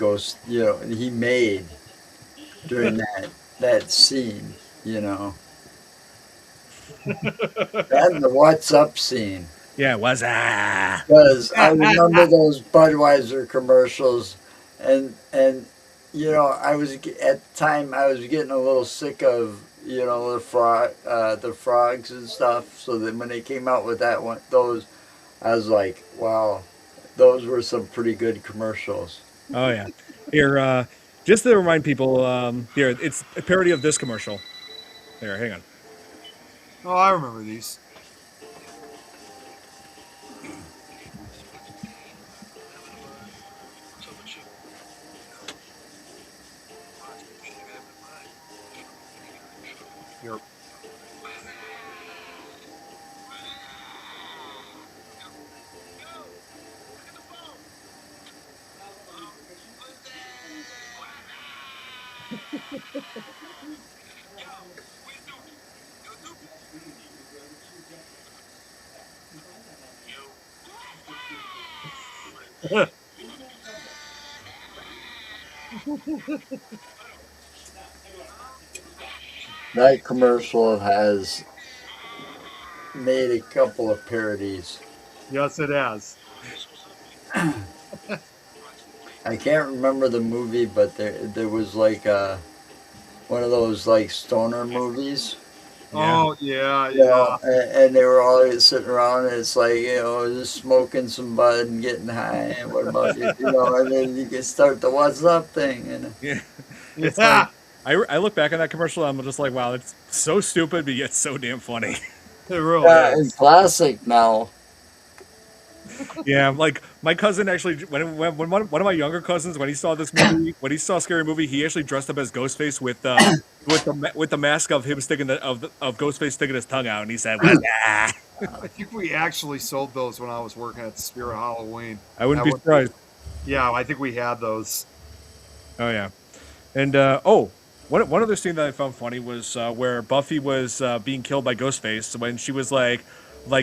he made during that scene, and the what's up scene. Yeah, what's up? Because I remember those Budweiser commercials, and I was at the time I was getting a little sick of the frogs and stuff. So that when they came out with I was like, wow, those were some pretty good commercials. Oh yeah. Here, just to remind people, here it's a parody of this commercial. Here, hang on. Oh, I remember these. Here. That commercial has made a couple of parodies. Yes, it has. I can't remember the movie, but there was like one of those like stoner movies. Oh yeah. And they were all sitting around, and it's like just smoking some bud and getting high. And what about you? And then you can start the "What's up" thing. And yeah, it's like, I look back on that commercial, and I'm just like, wow, it's so stupid, but yet so damn funny. It really is. It's classic now. Yeah, like my cousin actually, when one of my younger cousins, when he saw this movie, when he saw Scary Movie, he actually dressed up as Ghostface with the mask of him of Ghostface sticking his tongue out, and he said, well, I think we actually sold those when I was working at Spirit Halloween. I wouldn't be surprised. Yeah, I think we had those. Oh yeah, and one other scene that I found funny was where Buffy was being killed by Ghostface when she was like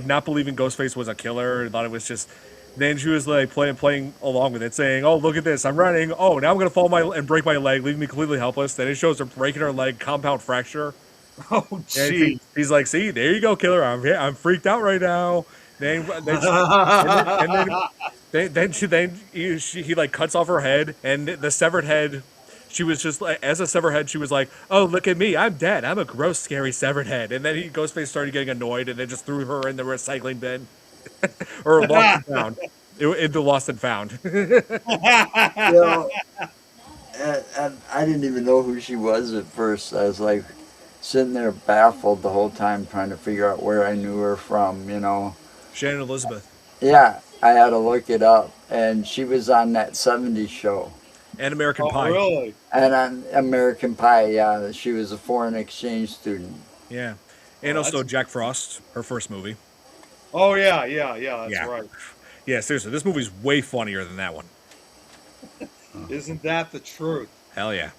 not believing Ghostface was a killer and thought it was just. Then she was like playing along with it, saying, "Oh, look at this! I'm running. Oh, now I'm gonna fall and break my leg, leaving me completely helpless." Then it shows her breaking her leg, compound fracture. Oh, gee. He's like, "See, there you go, killer. I'm freaked out right now." Then he like cuts off her head, and the severed head she was just like, as a severed head, she was like, "Oh, look at me, I'm dead. I'm a gross, scary severed head." And then Ghostface started getting annoyed, and then just threw her in the recycling bin or lost and found. Into lost and found. You know, and I didn't even know who she was at first. I was like sitting there baffled the whole time trying to figure out where I knew her from, you know. Shannon Elizabeth Yeah, I had to look it up. And she was on that 70s show. and American Oh, Pie. really? And on American Pie, yeah, she was a foreign exchange student. Yeah, and Oh, also that's- Jack Frost, her first movie. Oh yeah. That's Yeah. right. Yeah, seriously, this movie's way funnier than that one. Isn't that the truth? Hell yeah.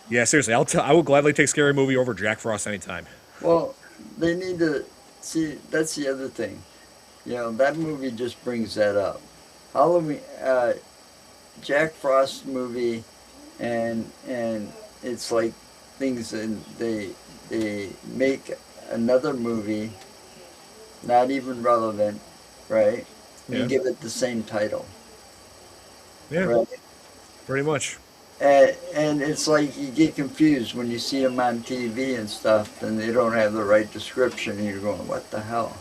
Yeah, seriously, I will gladly take Scary Movie over Jack Frost anytime. Well, they need to see. That's the other thing. You know, that movie just brings that up. Halloween, Jack Frost movie, and it's like things, and they make another movie, not even relevant, right? Yeah. And give it the same title, Yeah, right? pretty much. And it's like you get confused when you see them on TV and stuff, and they don't have the right description, and you're going, "What the hell?"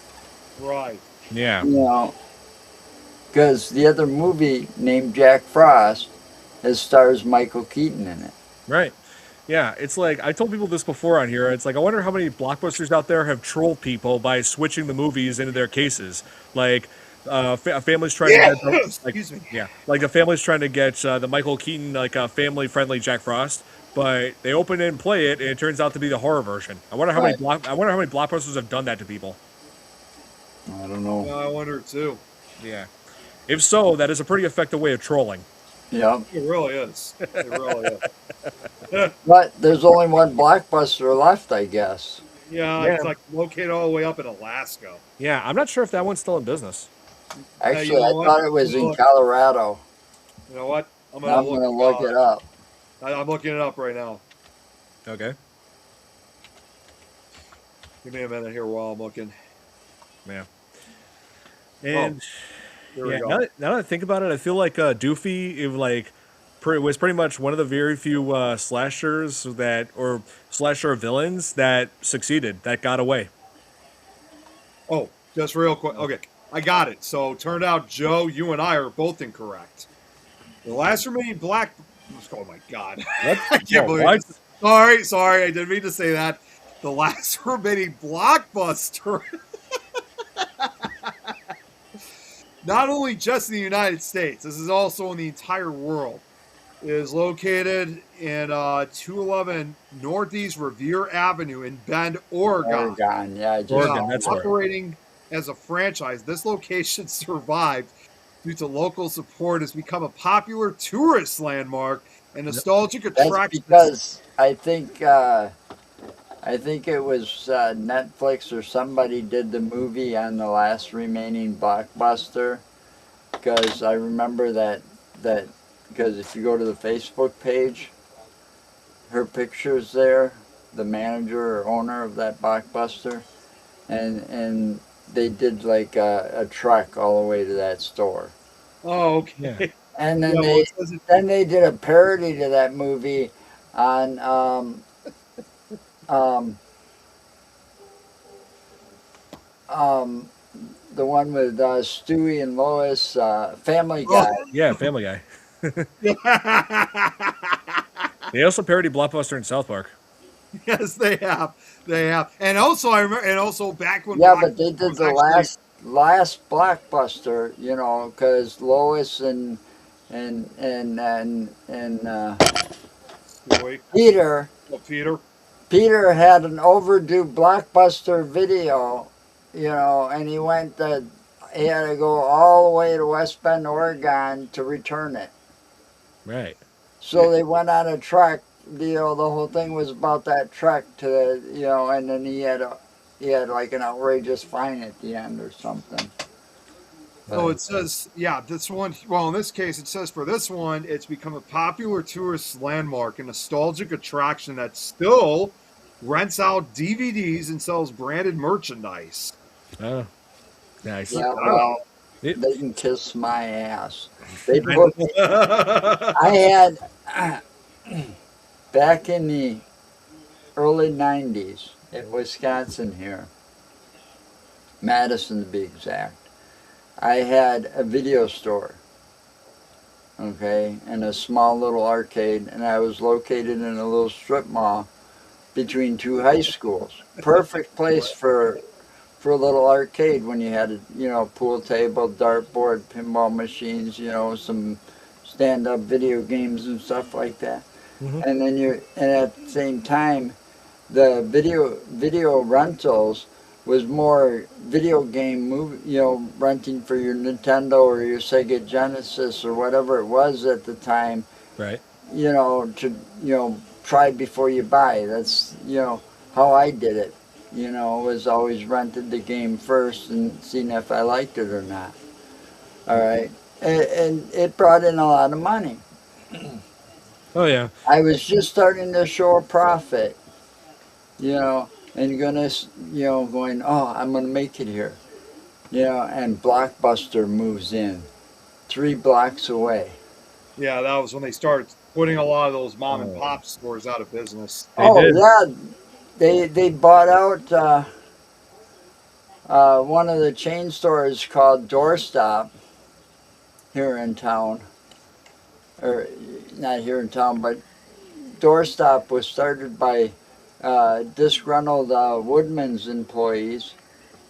Right. Yeah. You know, because the other movie named Jack Frost has stars Michael Keaton in it. Right. Yeah, it's like I told people this before on here. It's like I wonder how many blockbusters out there have trolled people by switching the movies into their cases. Like a family's trying to get like, Excuse me. yeah, like a family's trying to get the Michael Keaton like a family-friendly Jack Frost, but they open it and play it, and it turns out to be the horror version. I wonder how Right. I wonder how many blockbusters have done that to people. I don't know. I wonder too. Yeah. If so, that is a pretty effective way of trolling. Yeah, It really is. It really is. but there's only one blockbuster left, I guess. Yeah, Yeah. it's like located all the way up in Alaska. Yeah, I'm not sure if that one's still in business. Actually, you know I what? thought it was in Look. Colorado. You know what? I'm I'm gonna look it up. I'm looking it up right now. Okay. Give me a minute here while I'm looking. Yeah. And Here yeah, we go. now that I think about it, I feel like Doofy was pretty much one of the very few slashers or slasher villains that succeeded, that got away. Oh, just real quick. Okay, I got it. So turned out, Joe, you and I are both incorrect. The last remaining black. Oh my God! I can't believe what? it. Sorry, I didn't mean to say that. The last remaining blockbuster, not only just in the United States, this is also in the entire world, is located in 211 Northeast Revere Avenue in Bend, Oregon. Oregon, yeah, I just Oregon, that's where. Operating as a franchise, this location survived due to local support, has become a popular tourist landmark and nostalgic That's attraction. because I think it was Netflix or somebody did the movie on the last remaining blockbuster. Because I remember that because if you go to the Facebook page, her picture's there, the manager or owner of that blockbuster, and they did like a trek all the way to that store. Oh, okay. Yeah. And then Yeah, well, it says it- they did a parody to that movie on the one with Stewie and Lois, Family Guy. Yeah, Family Guy. They also parodied Blockbuster in South Park. Yes, they have. They have. And also, I remember. And also, back when Yeah, Blockbuster but they did was the actually- last blockbuster, you know, because Lois and Wait, Peter oh, Peter. Peter had an overdue blockbuster video, you know, and he had to go all the way to West Bend, Oregon to return it. Right. So they went on a trek deal. The whole thing was about that trek to, you know, and then he had like an outrageous fine at the end or something. So it says, yeah, this one, well, in this case, it says for this one, it's become a popular tourist landmark, a nostalgic attraction that still rents out DVDs and sells branded merchandise. Oh, nice. Yeah, well, It- they can kiss my ass. They put, I back in the early 90s in Wisconsin here, Madison to be exact, I had a video store, okay, and a small little arcade, and I was located in a little strip mall between two high schools. Perfect place for a little arcade when you had a pool table, dartboard, pinball machines, some stand-up video games and stuff like that. Hmm. And then and at the same time, the video rentals was more video game movie, renting for your Nintendo or your Sega Genesis or whatever it was at the time. Right. To try before you buy. That's how I did it. Was always rented the game first and seeing if I liked it or not. All right, and it brought in a lot of money. Oh yeah. I was just starting to show a profit, and going, oh, I'm gonna make it here, and Blockbuster moves in 3 blocks away. Yeah, that was when they started putting a lot of those mom and pop stores out of business. They did. Yeah, they bought out one of the chain stores called Doorstop here in town, or not here in town, but Doorstop was started by disgruntled Woodman's employees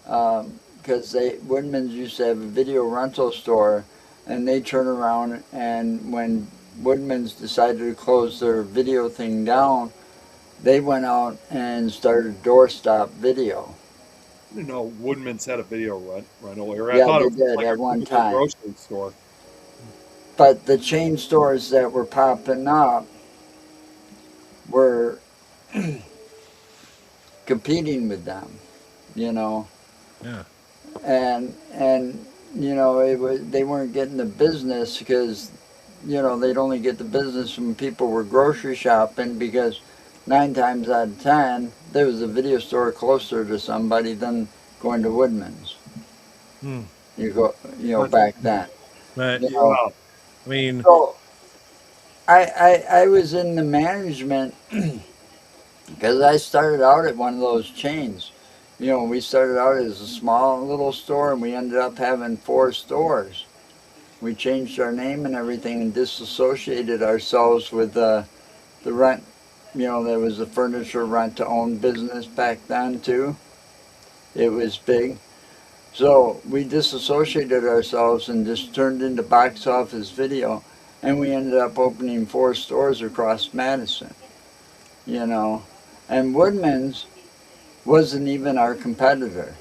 because Woodman's used to have a video rental store, and they turn around and when Woodman's decided to close their video thing down, they went out and started Doorstop Video. I didn't know Woodman's had a video rental area. Yeah, I thought they it was did like at a one typical time. grocery store. But the chain stores that were popping up were competing with them, Yeah. and they weren't getting the business because they'd only get the business when people were grocery shopping, because 9 times out of 10 there was a video store closer to somebody than going to Woodman's. Hmm. Back then. But Wow. I mean, So I was in the management because I started out at one of those chains. We started out as a small little store, and we ended up having 4 stores. We changed our name and everything and disassociated ourselves with the rent. There was a furniture rent-to-own business back then too. It was big. So we disassociated ourselves and just turned into box office video, and we ended up opening 4 stores across Madison. And Woodman's wasn't even our competitor.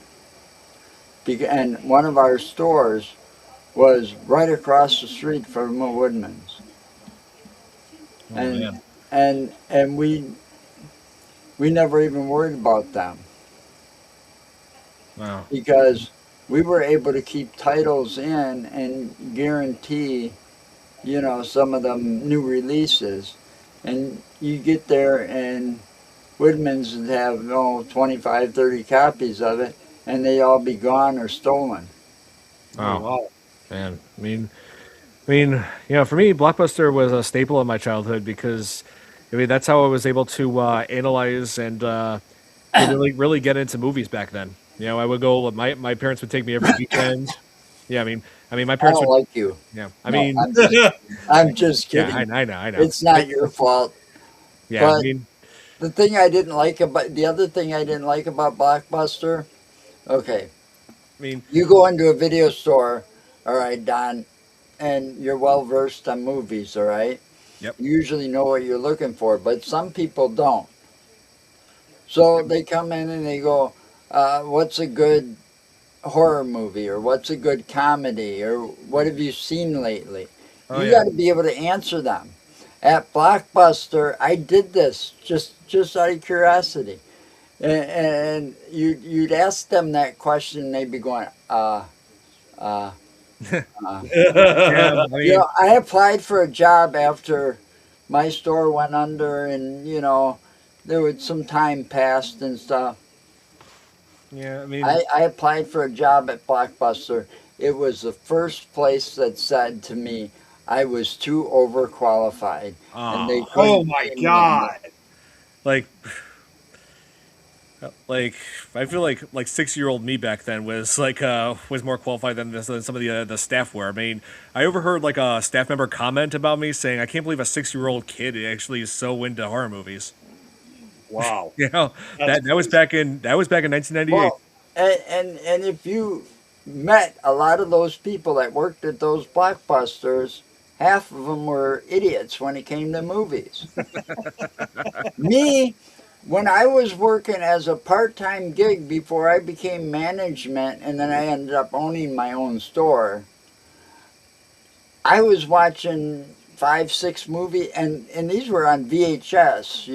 And one of our stores was right across the street from a Woodman's. oh, man. And we never even worried about them Wow. because we were able to keep titles in and guarantee, some of them new releases. And you get there and Woodman's would have 25, 30 copies of it, and they all be gone or stolen. Wow. Wow. Man. For me, Blockbuster was a staple of my childhood because, that's how I was able to analyze and really get into movies back then. I would go. My parents would take me every weekend. Yeah, my I parents don't would. like you. Yeah, No, I'm just yeah, kidding. I know. It's not your fault. Yeah, But the other thing I didn't like about Blockbuster, okay, I mean, you go into a video store, all right, Don, and you're well versed on movies, all right? Yep. You usually know what you're looking for, but some people don't. So they come in and they go, what's a good horror movie, or what's a good comedy, or what have you seen lately? Oh, You yeah. got to be able to answer them. At Blockbuster, I did this just out of curiosity, and you'd ask them that question, and they'd be going, yeah, I applied for a job after my store went under, and there was some time passed and stuff. yeah. I applied for a job at Blockbuster. It was the first place that said to me, I was too overqualified, and they Ah, Oh couldn't my pay me enough. God. like like I feel like 6-year-old me back then was more qualified than some of the staff were. I mean, I overheard like a staff member comment about me saying, "I can't believe a 6-year-old kid actually is so into horror movies." Wow. You know, That's crazy. that was back in 1998. Well, and if you met a lot of those people that worked at those blockbusters, half of them were idiots when it came to movies. Me, when I was working as a part-time gig before I became management, and then I ended up owning my own store, I was watching 5, 6 movie, and these were on VHS,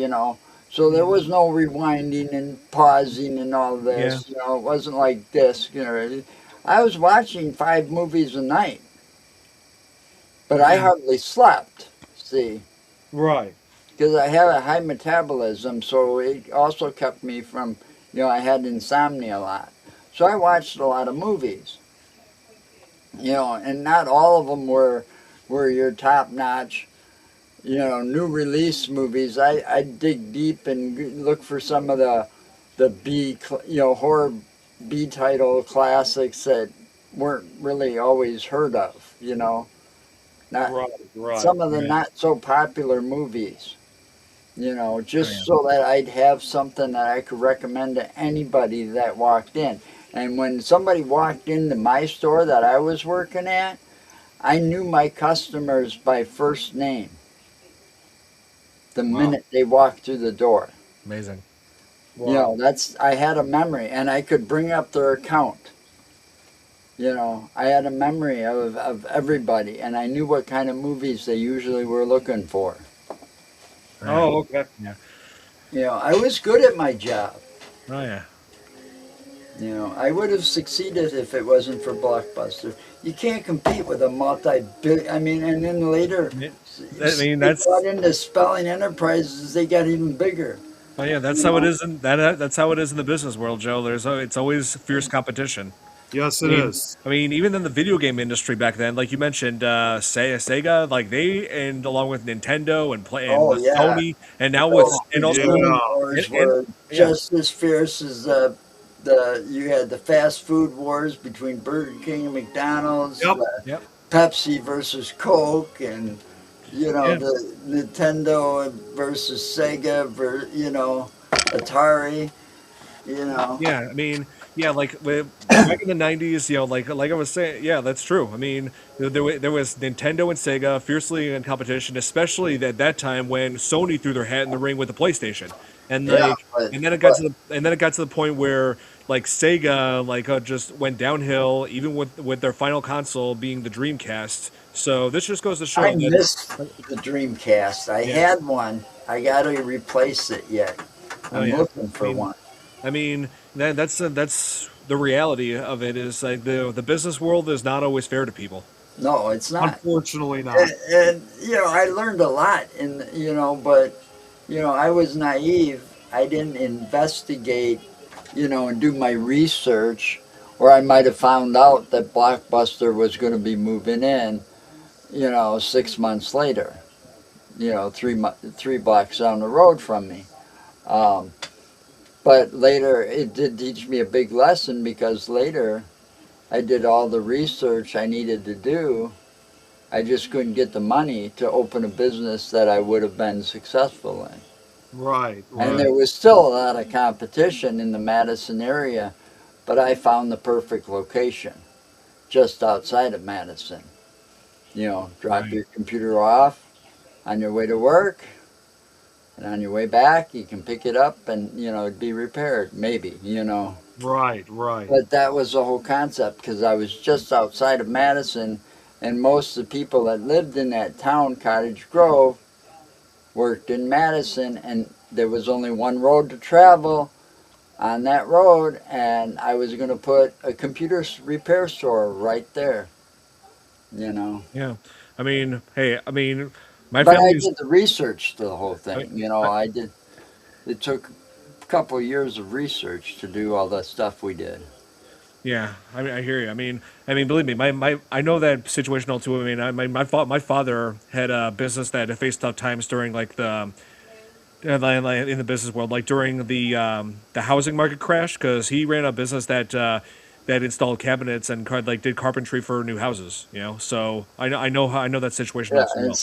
So there was no rewinding and pausing and all Yeah, this, It wasn't like this. I was watching 5 movies a night, but I yeah, hardly slept. See, Right. because I have a high metabolism, so it also kept me from, I had insomnia a lot. So I watched a lot of movies, and not all of them were your top notch new release movies. I dig deep and look for some of the horror B title classics that weren't really always heard of. Not Right. Right. some of the right. not so popular movies. Oh Just yeah, so that I'd have something that I could recommend to anybody that walked in. And when somebody walked into my store that I was working at, I knew my customers by first name the wow, minute they walked through the door. amazing. Wow. I had a memory and I could bring up their account. I had a memory of everybody and I knew what kind of movies they usually were looking for. Yeah, Oh, okay. yeah, I was good at my job. oh yeah. I would have succeeded if it wasn't for Blockbuster. You can't compete with a multi-billion. I mean, and then later, I mean, they brought that's into Spelling Enterprises. They got even bigger. oh yeah, that's You how it know, is that's how it is in the business world, Joe. It's always fierce competition. Yes, I it mean, is. even in the video game industry back then, like you mentioned, Sega, like they and along with Nintendo and play and oh yeah, Sony, and now with those and also consuming Yeah. wars and were yeah, just as fierce as the you had the fast food wars between Burger King and McDonald's, Yep. yep, Pepsi versus Coke, and yeah, the Nintendo versus Sega, Atari. You know, yeah. I mean, yeah, back in the '90s, like I was saying, yeah, that's true. I mean, there was Nintendo and Sega fiercely in competition, especially at that time when Sony threw their hat in the ring with the PlayStation, and yeah, like, but and then it got but to the point where like Sega just went downhill, even with their final console being the Dreamcast. So this just goes to I show that, missed the Dreamcast. I yeah, had one. I got to replace it yet. oh I'm yeah. looking I for mean, one. that's the reality of it is like the business world is not always fair to people. No, it's not. Unfortunately not. And I learned a lot, but I was naive. I didn't investigate, and do my research, or I might have found out that Blockbuster was going to be moving in, 6 months later. 3 blocks down the road from me. Um, but later, it did teach me a big lesson because later I did all the research I needed to do. I just couldn't get the money to open a business that I would have been successful in. Right. And Yeah, Right. there was still a lot of competition in the Madison area, but I found the perfect location just outside of Madison. Drop right. your computer off on your way to work, and on your way back, you can pick it up and, it'd be repaired, maybe. Right. Right. But that was the whole concept because I was just outside of Madison, and most of the people that lived in that town, Cottage Grove, worked in Madison, and there was only one road to travel on that road, and I was going to put a computer repair store right there, you know. Yeah. I mean, hey, I mean, my But I family's did the research to the whole I, thing, I, I did. It took a couple of years of research to do all the stuff we did. Yeah, I mean, I hear you. I mean, believe me, I know that situation all too. I mean, my father had a business that faced tough times during like the in the business world, like during the housing market crash, because he ran a business that installed cabinets and like did carpentry for new houses. You know, so I know that situation Yeah, all too and well.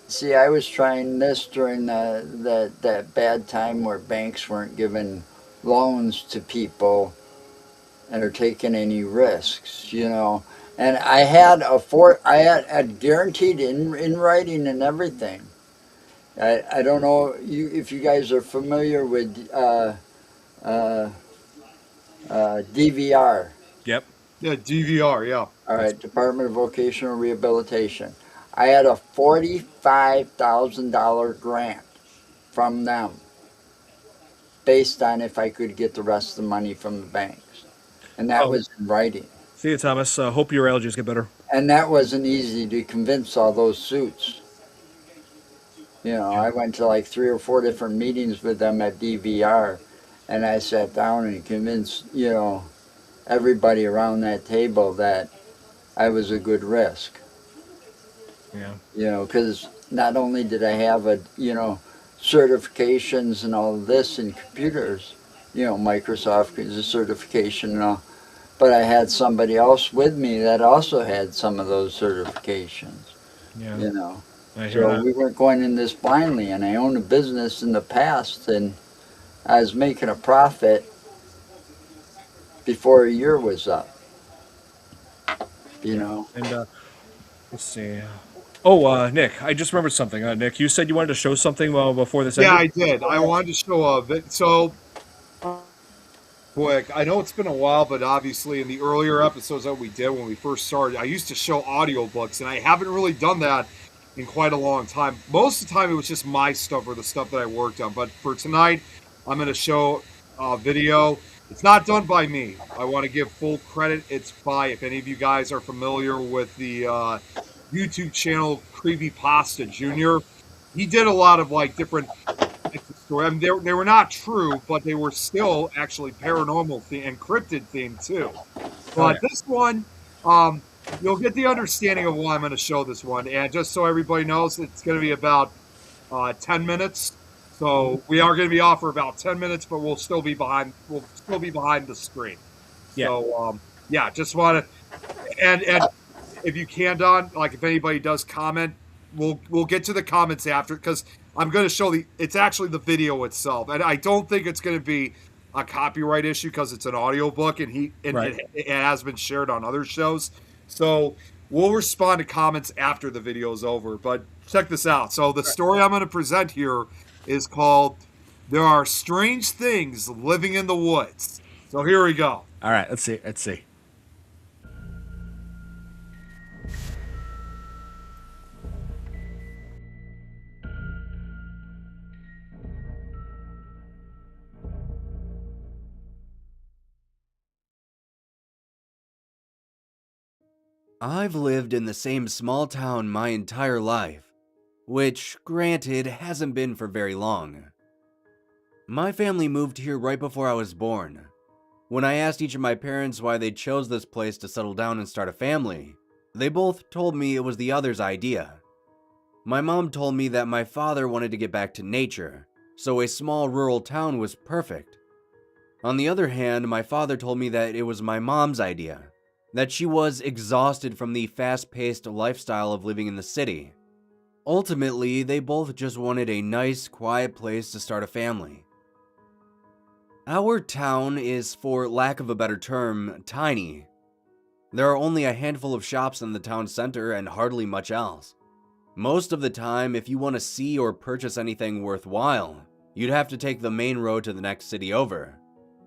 see, I was trying this during that bad time where banks weren't giving loans to people and are taking any risks, you know. And I had guaranteed in writing and everything. I don't know if you guys are familiar with uh, DVR. Yep. Yeah, DVR. Yeah. All Yes. right, Department of Vocational Rehabilitation. I had a $45,000 grant from them based on if I could get the rest of the money from the banks. And that Oh, was in writing. see you, Thomas. Hope your allergies get better. And that wasn't easy to convince all those suits. You know, Yeah. I went to like 3 or 4 different meetings with them at DVR, and I sat down and convinced, you know, everybody around that table that I was a good risk. Yeah. You know, because not only did I have certifications and all of this in computers, you know, Microsoft is a certification and all, but I had somebody else with me that also had some of those certifications, Yeah. you know. I hear So that. we weren't going in this blindly, and I owned a business in the past, and I was making a profit before a year was up, you Yeah. know. And let's see. Oh, Nick, I just remembered something. Nick, you said you wanted to show something before this Yeah, ended. I did. I wanted to show a bit. So quick. I know it's been a while, but obviously in the earlier episodes that we did when we first started, I used to show audiobooks, and I haven't really done that in quite a long time. Most of the time, it was just my stuff or the stuff that I worked on. But for tonight, I'm going to show a video. It's not done by me. I want to give full credit. It's by, if any of you guys are familiar with the YouTube channel Creepy Pasta Junior. He did a lot of like different story. I mean, they were not true, but they were still actually paranormal and cryptid themed too. Oh yeah. But this one, um, you'll get the understanding of why I'm going to show this one. And just so everybody knows, it's going to be about 10 minutes. So we are going to be off for about 10 minutes, but we'll still be behind. We'll still be behind the screen. Yeah. So yeah, just want to and if you can, Don, like if anybody does comment, we'll get to the comments after because I'm going to show it's actually the video itself, and I don't think it's going to be a copyright issue because it's an audiobook and Right. it has been shared on other shows. So we'll respond to comments after the video is over. But check this out. So the story I'm going to present here is called "There Are Strange Things Living in the Woods." So here we go. All right. Let's see. Let's see. I've lived in the same small town my entire life, which, granted, hasn't been for very long. My family moved here right before I was born. When I asked each of my parents why they chose this place to settle down and start a family, they both told me it was the other's idea. My mom told me that my father wanted to get back to nature, so a small rural town was perfect. On the other hand, my father told me that it was my mom's idea, that she was exhausted from the fast-paced lifestyle of living in the city. Ultimately, they both just wanted a nice, quiet place to start a family. Our town is, for lack of a better term, tiny. There are only a handful of shops in the town center and hardly much else. Most of the time, if you want to see or purchase anything worthwhile, you'd have to take the main road to the next city over.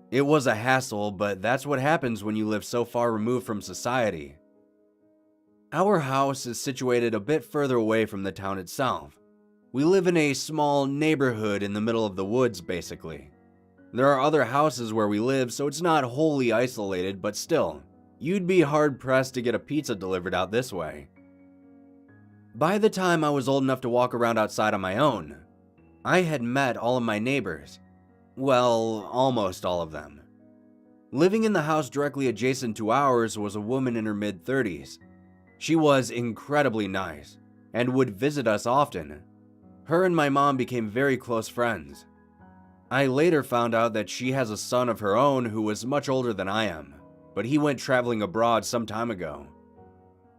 It was a hassle, but that's what happens when you live so far removed from society. Our house is situated a bit further away from the town itself. We live in a small neighborhood in the middle of the woods, basically. There are other houses where we live, so it's not wholly isolated, but still, you'd be hard-pressed to get a pizza delivered out this way. By the time I was old enough to walk around outside on my own, I had met all of my neighbors. Well, almost all of them. Living in the house directly adjacent to ours was a woman in her mid-30s. She was incredibly nice and would visit us often. Her and my mom became very close friends. I later found out that she has a son of her own who was much older than I am, but he went traveling abroad some time ago.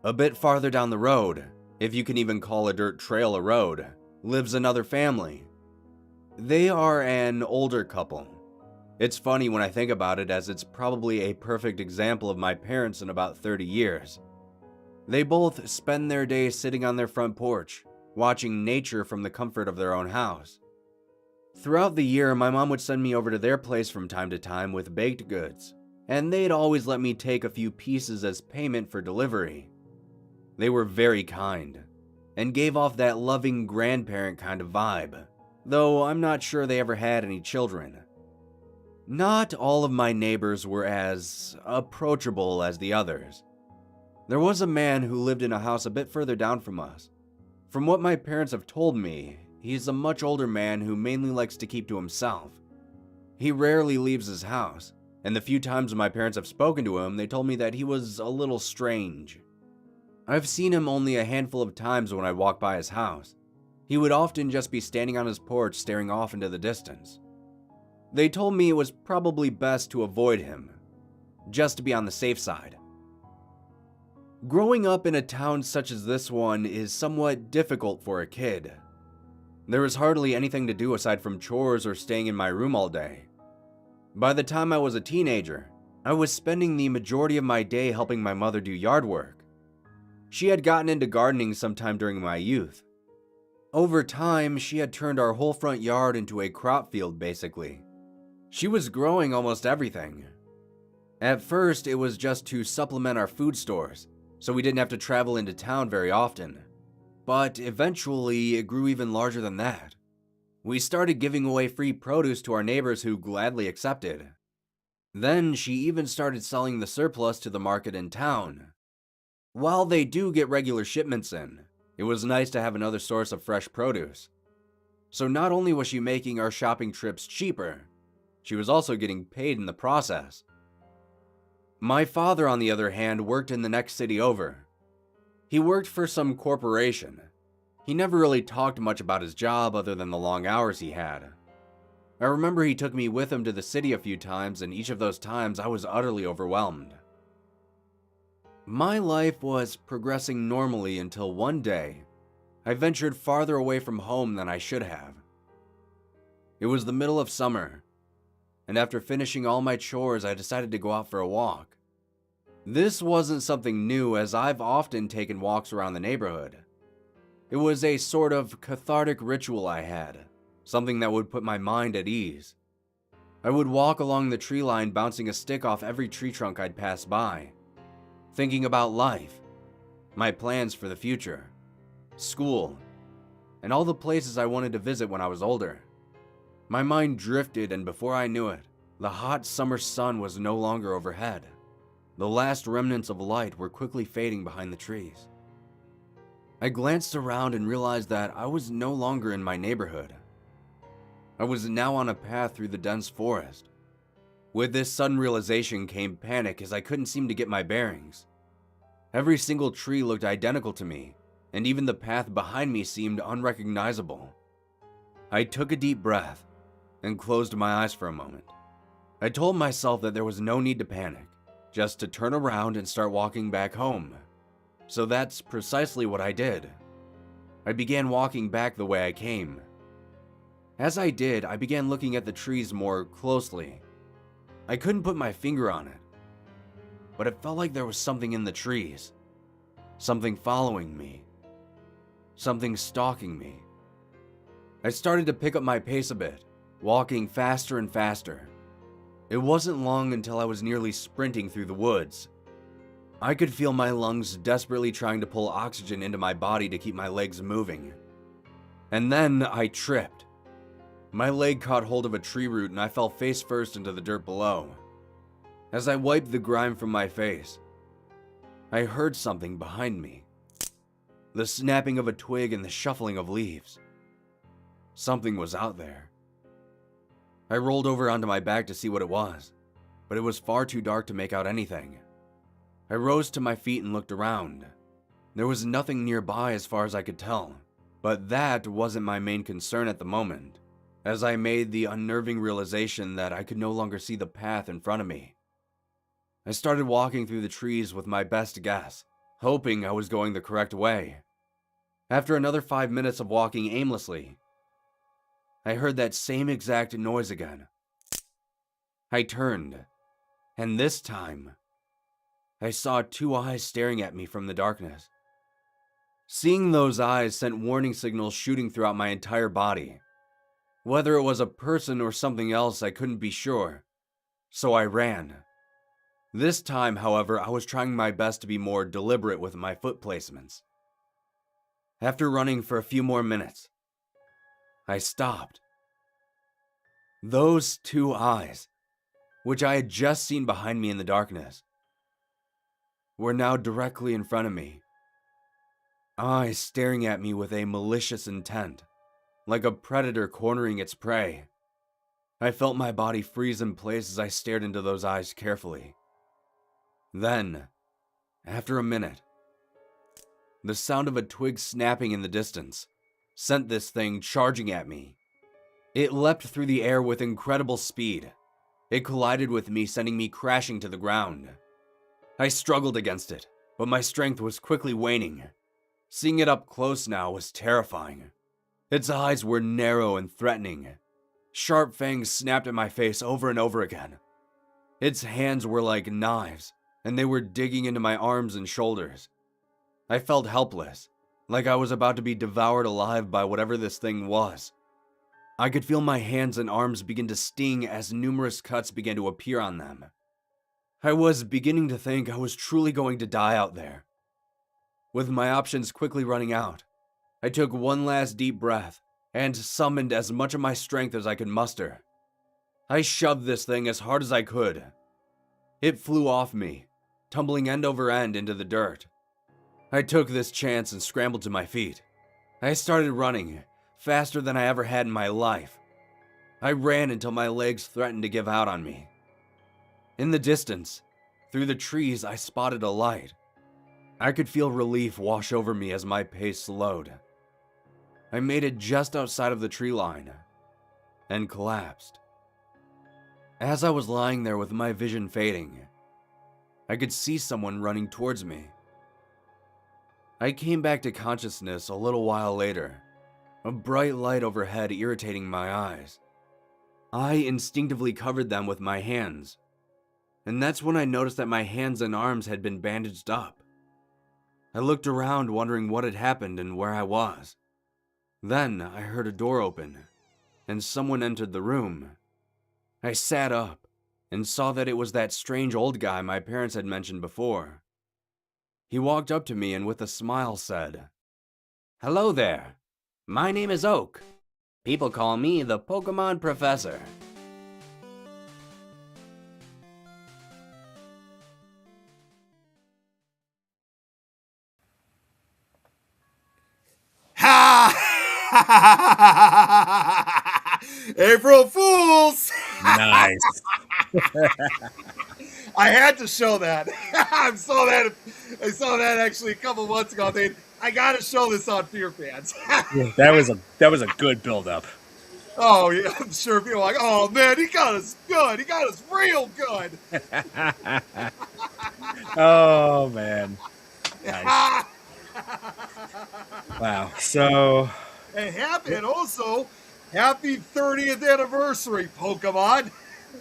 A bit farther down the road, if you can even call a dirt trail a road, lives another family. They are an older couple. It's funny when I think about it, as it's probably a perfect example of my parents in about 30 years. They both spend their days sitting on their front porch, watching nature from the comfort of their own house. Throughout the year, my mom would send me over to their place from time to time with baked goods, and they'd always let me take a few pieces as payment for delivery. They were very kind, and gave off that loving grandparent kind of vibe, though I'm not sure they ever had any children. Not all of my neighbors were as approachable as the others. There was a man who lived in a house a bit further down from us. From what my parents have told me, he's a much older man who mainly likes to keep to himself. He rarely leaves his house, and the few times my parents have spoken to him, they told me that he was a little strange. I've seen him only a handful of times when I walk by his house. He would often just be standing on his porch staring off into the distance. They told me it was probably best to avoid him, just to be on the safe side. Growing up in a town such as this one is somewhat difficult for a kid. There was hardly anything to do aside from chores or staying in my room all day. By the time I was a teenager, I was spending the majority of my day helping my mother do yard work. She had gotten into gardening sometime during my youth. Over time, she had turned our whole front yard into a crop field, basically. She was growing almost everything. At first, it was just to supplement our food stores, so we didn't have to travel into town very often. But eventually, it grew even larger than that. We started giving away free produce to our neighbors who gladly accepted. Then she even started selling the surplus to the market in town. While they do get regular shipments in, it was nice to have another source of fresh produce. So not only was she making our shopping trips cheaper, she was also getting paid in the process. My father, on the other hand, worked in the next city over. He worked for some corporation. He never really talked much about his job other than the long hours he had. I remember he took me with him to the city a few times, and each of those times I was utterly overwhelmed. My life was progressing normally until one day, I ventured farther away from home than I should have. It was the middle of summer, and after finishing all my chores, I decided to go out for a walk. This wasn't something new, as I've often taken walks around the neighborhood. It was a sort of cathartic ritual I had, something that would put my mind at ease. I would walk along the tree line, bouncing a stick off every tree trunk I'd pass by, thinking about life, my plans for the future, school, and all the places I wanted to visit when I was older. My mind drifted, and before I knew it, the hot summer sun was no longer overhead. The last remnants of light were quickly fading behind the trees. I glanced around and realized that I was no longer in my neighborhood. I was now on a path through the dense forest. With this sudden realization came panic, as I couldn't seem to get my bearings. Every single tree looked identical to me, and even the path behind me seemed unrecognizable. I took a deep breath and closed my eyes for a moment. I told myself that there was no need to panic, just to turn around and start walking back home. So that's precisely what I did. I began walking back the way I came. As I did, I began looking at the trees more closely. I couldn't put my finger on it, but it felt like there was something in the trees, something following me, something stalking me. I started to pick up my pace a bit, walking faster and faster. It wasn't long until I was nearly sprinting through the woods. I could feel my lungs desperately trying to pull oxygen into my body to keep my legs moving. And then I tripped. My leg caught hold of a tree root and I fell face first into the dirt below. As I wiped the grime from my face, I heard something behind me. The snapping of a twig and the shuffling of leaves. Something was out there. I rolled over onto my back to see what it was. but it was far too dark to make out anything. I rose to my feet and looked around. There was nothing nearby as far as I could tell, but that wasn't my main concern at the moment, as I made the unnerving realization that I could no longer see the path in front of me. I started walking through the trees with my best guess, hoping I was going the correct way. After another 5 minutes of walking aimlessly, I heard that same exact noise again. I turned, and this time, I saw 2 eyes staring at me from the darkness. Seeing those eyes sent warning signals shooting throughout my entire body. Whether it was a person or something else, I couldn't be sure, so I ran. This time, however, I was trying my best to be more deliberate with my foot placements. After running for a few more minutes, I stopped. Those 2 eyes, which I had just seen behind me in the darkness, were now directly in front of me. Eyes staring at me with a malicious intent, like a predator cornering its prey. I felt my body freeze in place as I stared into those eyes carefully. Then, after a minute, the sound of a twig snapping in the distance sent this thing charging at me. It leapt through the air with incredible speed. It collided with me, sending me crashing to the ground. I struggled against it, but my strength was quickly waning. Seeing it up close now was terrifying. Its eyes were narrow and threatening. Sharp fangs snapped at my face over and over again. Its hands were like knives, and they were digging into my arms and shoulders. I felt helpless, like I was about to be devoured alive by whatever this thing was. I could feel my hands and arms begin to sting as numerous cuts began to appear on them. I was beginning to think I was truly going to die out there. With my options quickly running out, I took one last deep breath and summoned as much of my strength as I could muster. I shoved this thing as hard as I could. It flew off me, tumbling end over end into the dirt. I took this chance and scrambled to my feet. I started running, faster than I ever had in my life. I ran until my legs threatened to give out on me. In the distance, through the trees, I spotted a light. I could feel relief wash over me as my pace slowed. I made it just outside of the tree line and collapsed. As I was lying there with my vision fading, I could see someone running towards me. I came back to consciousness a little while later, a bright light overhead irritating my eyes. I instinctively covered them with my hands, and that's when I noticed that my hands and arms had been bandaged up. I looked around wondering what had happened and where I was. Then I heard a door open, and someone entered the room. I sat up and saw that it was that strange old guy my parents had mentioned before. He walked up to me and with a smile said, "Hello there. My name is Oak. People call me the Pokemon Professor." April Fools! Nice. I had to show that. I saw that actually a couple months ago. I gotta show this on FearFans. Yeah, that was a good build-up. Oh yeah, I'm sure people are like, oh man, he got us good. He got us real good. Oh man. Nice. Wow. So And also happy 30th anniversary, Pokemon.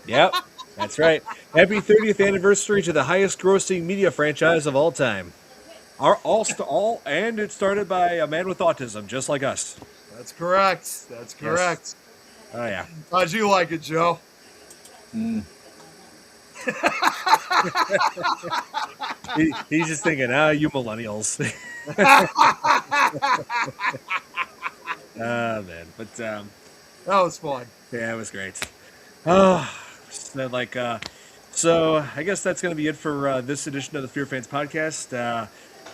Yep, that's right. Happy 30th anniversary to the highest grossing media franchise of all time. And it started by a man with autism, just like us. That's correct. That's correct. Yes. Oh yeah. How'd you like it, Joe? He's just thinking, you millennials. Man, but That was fun. yeah, it was great. Oh, so I guess that's going to be it for this edition of the FearFans podcast.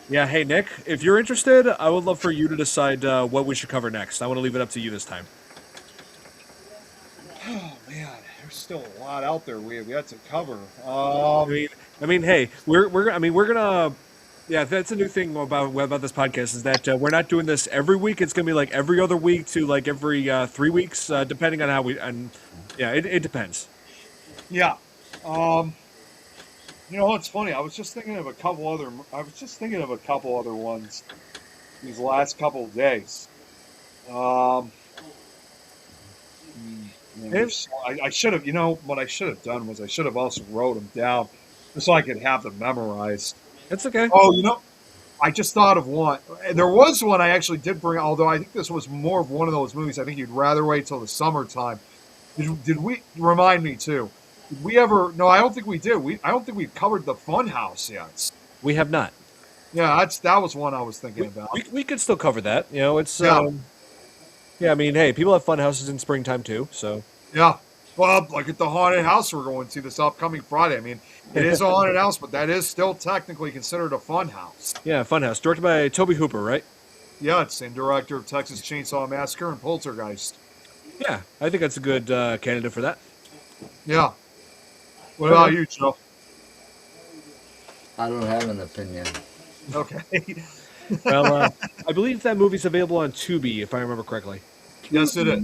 Yeah, hey Nick, if you're interested, I would love for you to decide what we should cover next. I want to leave it up to you this time. Oh man, there's still a lot out there we have yet to cover. I mean, hey, we're gonna. Yeah, that's a new thing about this podcast is that we're not doing this every week. It's gonna be like every other week to like every 3 weeks, depending on how we. And yeah, it depends. Yeah. Um, you know what's funny? I was just thinking of a couple other. I was just thinking of a couple other ones these last couple of days. Um, I should have. You know what I should have done was I should have also wrote them down just so I could have them memorized. It's okay. Oh, you know, I just thought of one. There was one I actually did bring, although I think this was more of one of those movies. I think you'd rather wait till the summertime. Did we remind me too? Did we ever? No, I don't think we did. I don't think we've covered the Funhouse yet. We have not. Yeah, that was one I was thinking about. We could still cover that. You know, it's Yeah. yeah. I mean, hey, people have fun houses in springtime too. So Yeah. Well, like at the haunted house we're going to this upcoming Friday. I mean, it is a haunted house, but that is still technically considered a fun house. yeah, Funhouse, directed by Toby Hooper, right? Yeah, it's same director of Texas Chainsaw Massacre and Poltergeist. Yeah, I think that's a good candidate for that. Yeah. What about you, Joe? I don't have an opinion. Okay. Well, I believe that movie's available on Tubi, if I remember correctly. Yes, it is.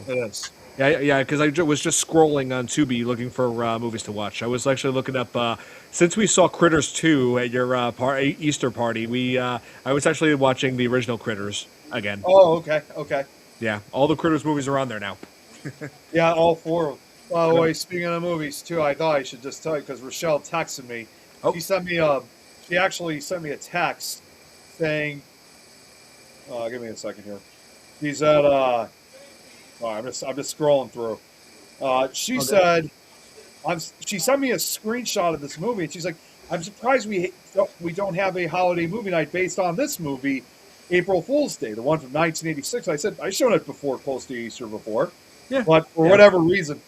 It is. Yeah, because I was just scrolling on Tubi looking for movies to watch. I was actually looking up since we saw Critters 2 at your Easter party. I was actually watching the original Critters again. Oh, okay. Okay. Yeah, all the Critters movies are on there now. Yeah, all four of them. By the way, speaking of movies, too, I thought I should just tell you because Rochelle texted me. Oh. She actually sent me a text saying, give me a second here. She said, I'm just scrolling through. She said, she sent me a screenshot of this movie, and she's like, I'm surprised we don't have a holiday movie night based on this movie, April Fool's Day, the one from 1986. I said, I've shown it before, close to Easter before. Yeah. But for whatever reason,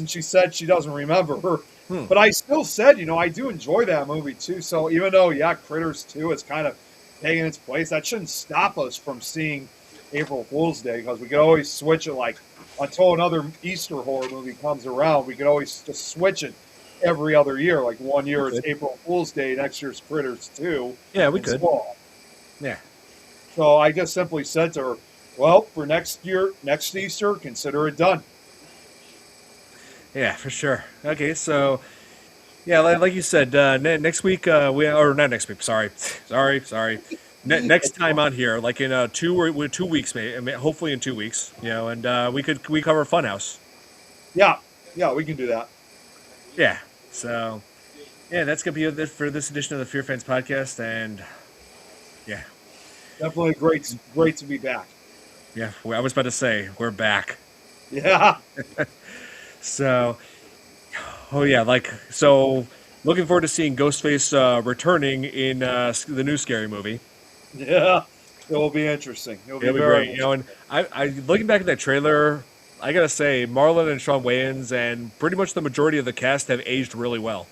she said she doesn't remember her. But I still said, I do enjoy that movie too. So even though, Critters 2 is kind of taking its place, that shouldn't stop us from seeing April Fool's Day because we could always switch it until another Easter horror movie comes around. We could always just switch it every other year. Like one year it's April Fool's Day, next year's Critters 2. Yeah, we could. Yeah. So I just simply said to her, well, for next Easter, consider it done. Yeah, for sure. Okay, so yeah, like you said, next week or not next week. Sorry. Next time on here, like in 2 weeks, maybe, hopefully in 2 weeks, and we cover Funhouse. Yeah, we can do that. Yeah. So yeah, that's gonna be it for this edition of the FearFans podcast, and yeah, definitely great to be back. Yeah, I was about to say we're back. Yeah. So, looking forward to seeing Ghostface returning in the new Scary Movie. Yeah, it will be interesting. It'll be very great. And I looking back at that trailer, I gotta say Marlon and Sean Wayans and pretty much the majority of the cast have aged really well.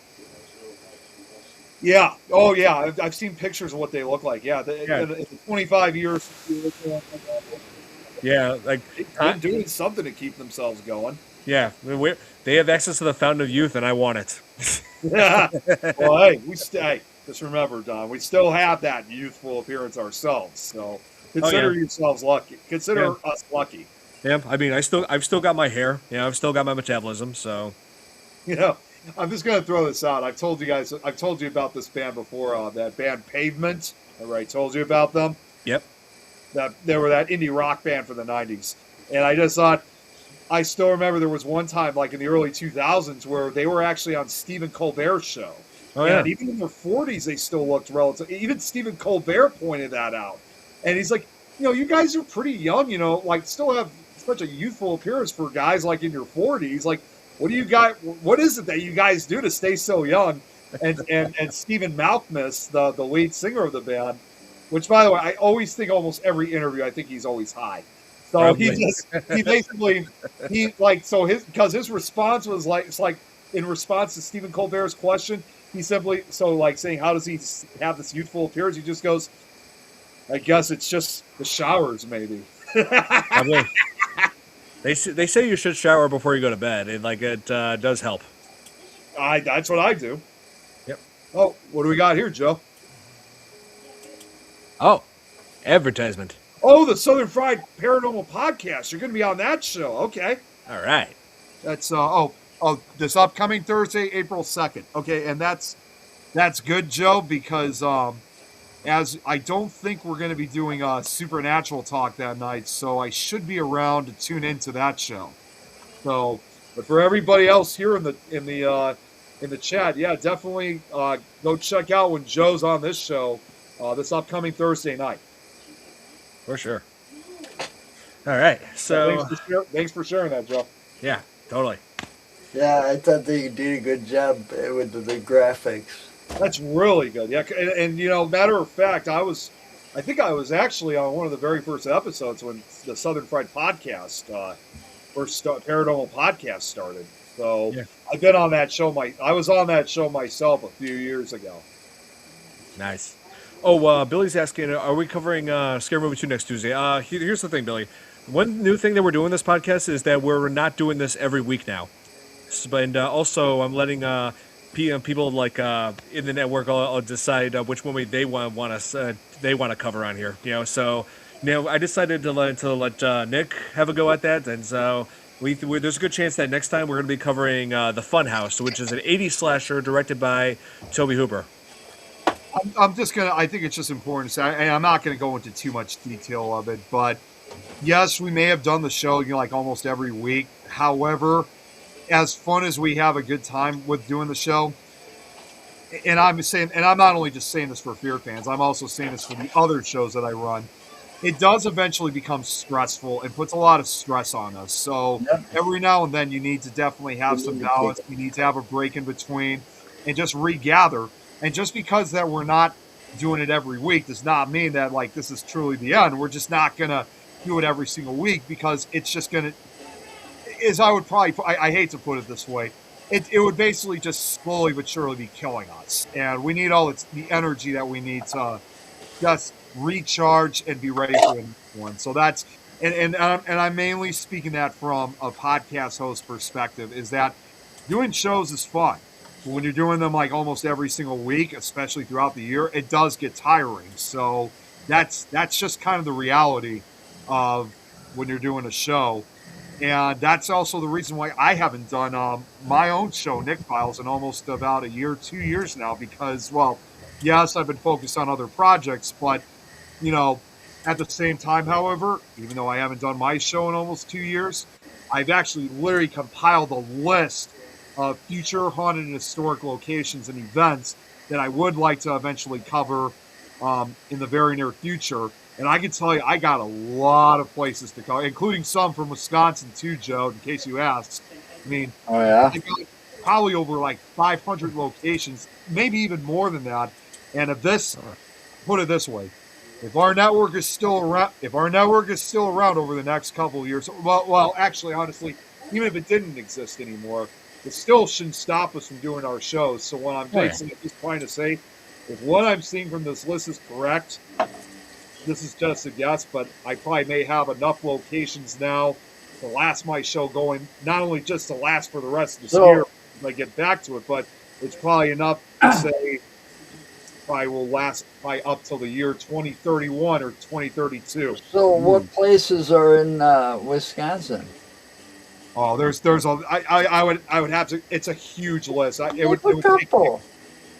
Yeah. Oh, yeah. I've seen pictures of what they look like. Yeah. The 25 years. Yeah, they're doing something to keep themselves going. Yeah, they have access to the fountain of youth, and I want it. Yeah. Well, hey, just remember, Don, we still have that youthful appearance ourselves. So consider yourselves lucky. Consider us lucky. Yeah, I mean, I've still got my hair. Yeah, I've still got my metabolism. So, I'm just gonna throw this out. I've told you about this band before. That band Pavement. I already told you about them. Yep. They were that indie rock band from the 90s. And I just thought, I still remember there was one time, like in the early 2000s, where they were actually on Stephen Colbert's show. Oh, and even in their 40s, they still looked relative. Even Stephen Colbert pointed that out. And he's like, you guys are pretty young, still have such a youthful appearance for guys like in your 40s. Like, what is it that you guys do to stay so young? And Stephen Malkmus, the lead singer of the band, which, by the way, I always think almost every interview, I think he's always high. So because his response was in response to Stephen Colbert's question, he simply, saying, how does he have this youthful appearance? He just goes, I guess it's just the showers, maybe. They say you should shower before you go to bed. It does help. That's what I do. Yep. Oh, what do we got here, Joe? Oh, advertisement. Oh, the Southern Fried Paranormal Podcast. You're going to be on that show. Okay. All right. That's this upcoming Thursday, April 2nd. Okay, and that's good, Joe, because as I don't think we're going to be doing supernatural talk that night, so I should be around to tune into that show. So, but for everybody else here in the chat, yeah, definitely go check out when Joe's on this show this upcoming Thursday night. For sure. All right. So thanks for sharing that, Joe. Yeah, totally. Yeah, I thought they did a good job with the graphics. That's really good. Yeah, and matter of fact, I think I was actually on one of the very first episodes when the Southern Fried Podcast, paranormal podcast started. So yeah. I've been on that show. I was on that show myself a few years ago. Nice. Oh, Billy's asking, are we covering Scary Movie 2 next Tuesday? Here's the thing, Billy. One new thing that we're doing this podcast is that we're not doing this every week now. And also, I'm letting people in the network all decide which one they want to cover on here. So I decided to let Nick have a go at that, and so there's a good chance that next time we're going to be covering The Funhouse, which is an 80s slasher directed by Tobe Hooper. I think it's just important to say, and I'm not going to go into too much detail of it, but yes, we may have done the show almost every week. However, as fun as we have a good time with doing the show, and I'm not only just saying this for FearFans, I'm also saying this for the other shows that I run, it does eventually become stressful and puts a lot of stress on us. So every now and then you need to definitely have some balance. You need to have a break in between and just regather. And just because that we're not doing it every week does not mean that this is truly the end. We're just not going to do it every single week because it's just going to, I hate to put it this way, it would basically just slowly but surely be killing us. And we need all the energy that we need to just recharge and be ready for the next one. So that's, and I'm mainly speaking that from a podcast host perspective, is that doing shows is fun. When you're doing them almost every single week, especially throughout the year, it does get tiring. So that's just kind of the reality of when you're doing a show. And that's also the reason why I haven't done my own show, Nick Files, in almost about 2 years now. Because, well, yes, I've been focused on other projects, but, at the same time, however, even though I haven't done my show in almost 2 years, I've actually literally compiled a list of future haunted and historic locations and events that I would like to eventually cover in the very near future. And I can tell you, I got a lot of places to go, including some from Wisconsin too, Joe, in case you asked. I mean, oh, yeah? I got probably over 500 locations, maybe even more than that. And put it this way, if our network is still around over the next couple of years, well, actually, honestly, even if it didn't exist anymore, it still shouldn't stop us from doing our shows. So what I'm basically just trying to say, if what I'm seeing from this list is correct, this is just a guess, but I probably may have enough locations now to last my show going, not only just to last for the rest of this year when I get back to it, but it's probably enough to say probably will last up till the year 2031 or 2032. So what places are in Wisconsin? Oh, I would have to. It's a huge list. Name a couple.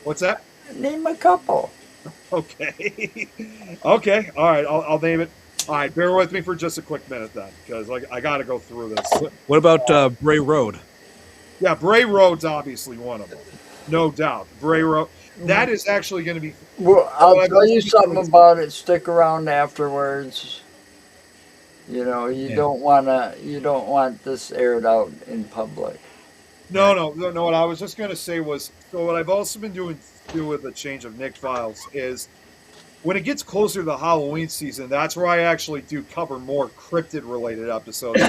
What's that? Name a couple. Okay. Okay. All right. I'll name it. All right. Bear with me for just a quick minute then, because I got to go through this. What about Bray Road? Yeah, Bray Road's obviously one of them, no doubt. Bray Road. That is actually going to be. Well, I'll tell you something about it. Stick around afterwards. You don't want this aired out in public. No. What I was just going to say was, so what I've also been doing with the change of Nick Files is when it gets closer to the Halloween season, that's where I actually do cover more cryptid-related episodes.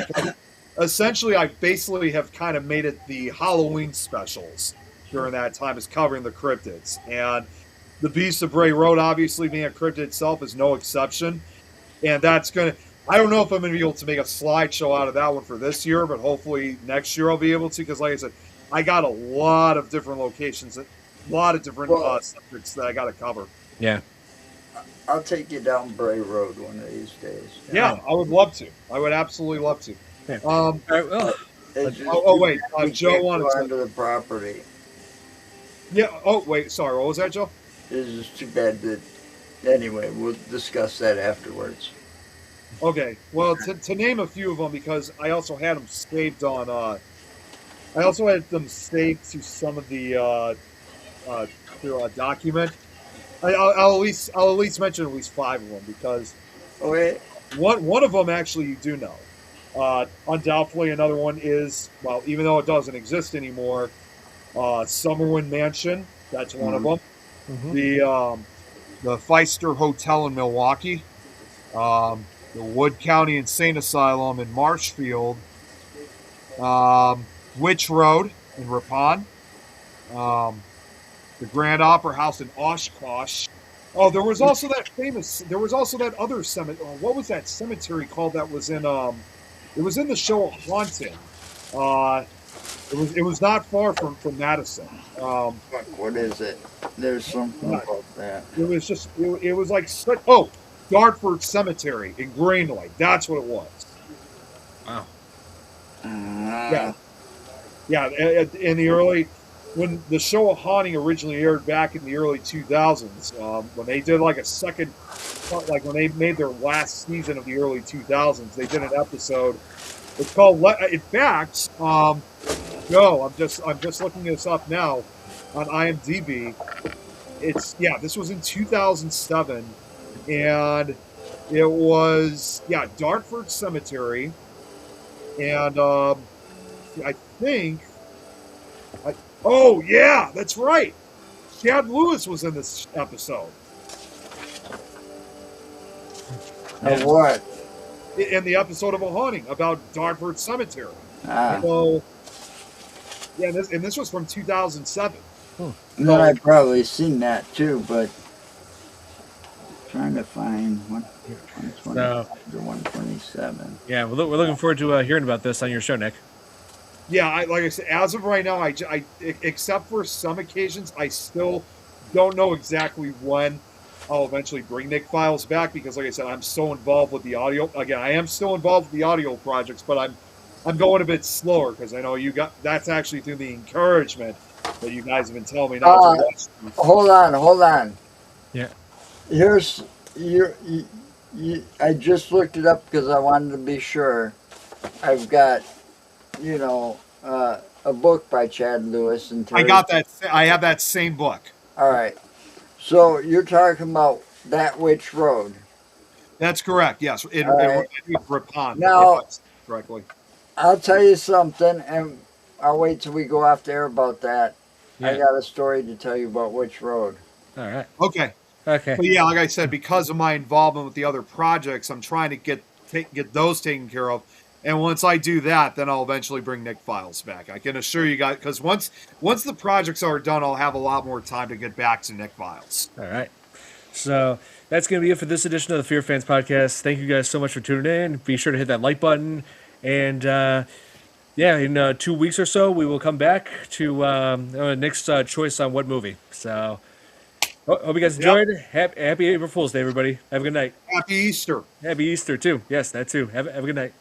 Essentially, I basically have kind of made it the Halloween specials during that time, is covering the cryptids. And the Beast of Bray Road, obviously being a cryptid itself, is no exception. And that's going to... I don't know if I'm going to be able to make a slideshow out of that one for this year, but hopefully next year I'll be able to. Because, like I said, I got a lot of different locations, a lot of different Well- subjects that I got to cover. Yeah. I'll take you down Bray Road one of these days. Yeah, I would love to. I would absolutely love to. Yeah. Um, All right, well, It's just oh, too wait, bad we Joe can't wanted go to- onto the property. yeah. Oh, wait. Sorry. What was that, Joe? It's just too bad that. Anyway, we'll discuss that afterwards. Okay. Well, to name a few of them, because I also had them saved on. I also had them saved to some of the document. I'll at least mention at least 5 of them because Okay. one of them actually you do know. Undoubtedly, another one is, well, even though it doesn't exist anymore, Summerwind Mansion. That's one of them. The Feister Hotel in Milwaukee, the Wood County Insane Asylum in Marshfield, Witch Road in Ripon, the Grand Opera House in Oshkosh. Oh, there was also that other cemetery. What was that cemetery called? That was in it was in the show Haunting. It was not far from Madison. Fuck, what is it? There's something about that. It was just it was like oh, Dartford Cemetery in Green Lake. That's what it was. wow. Yeah, yeah. In the early, when the show of Haunting originally aired back in the early 2000s, when they did like a second, like when they made their last season of the early 2000s, they did an episode. It's called. In fact, no, I'm just looking this up now on IMDb. This was in 2007, and it was Dartford Cemetery, and I think. Oh yeah, that's right. Chad Lewis was in this episode. Of what? In the episode of A Haunting about Dartford Cemetery. Ah. So, yeah, this was from 2007. And then I've probably seen that too, but trying to find 125 to 127. Yeah, we're looking forward to hearing about this on your show, Nick. Yeah, like I said, as of right now, I except for some occasions, I still don't know exactly when I'll eventually bring Nick Files back because, like I said, I'm so involved with the audio. Again, I am still involved with the audio projects, but I'm going a bit slower because I know that's actually through the encouragement that you guys have been telling me not to watch. Hold on. Yeah. Here's I just looked it up because I wanted to be sure. I've got, a book by Chad Lewis and Terry. I got that. I have that same book. All right. So you're talking about That Witch Road. That's correct. Yes, in Ripon. Now, correctly. I'll tell you something, and I'll wait till we go off the air about that. Yeah. I got a story to tell you about Witch Road. All right. Okay. Okay. But yeah, like I said, because of my involvement with the other projects, I'm trying to get those taken care of. And once I do that, then I'll eventually bring Nick Files back. I can assure you guys, because once the projects are done, I'll have a lot more time to get back to Nick Files. All right. So that's going to be it for this edition of the Fear Fans podcast. Thank you guys so much for tuning in. Be sure to hit that like button. And in 2 weeks or so, we will come back to Nick's choice on what movie. So hope you guys enjoyed. Happy April Fool's Day, everybody. Have a good night. Happy Easter. Happy Easter, too. Yes, that too. Have a good night.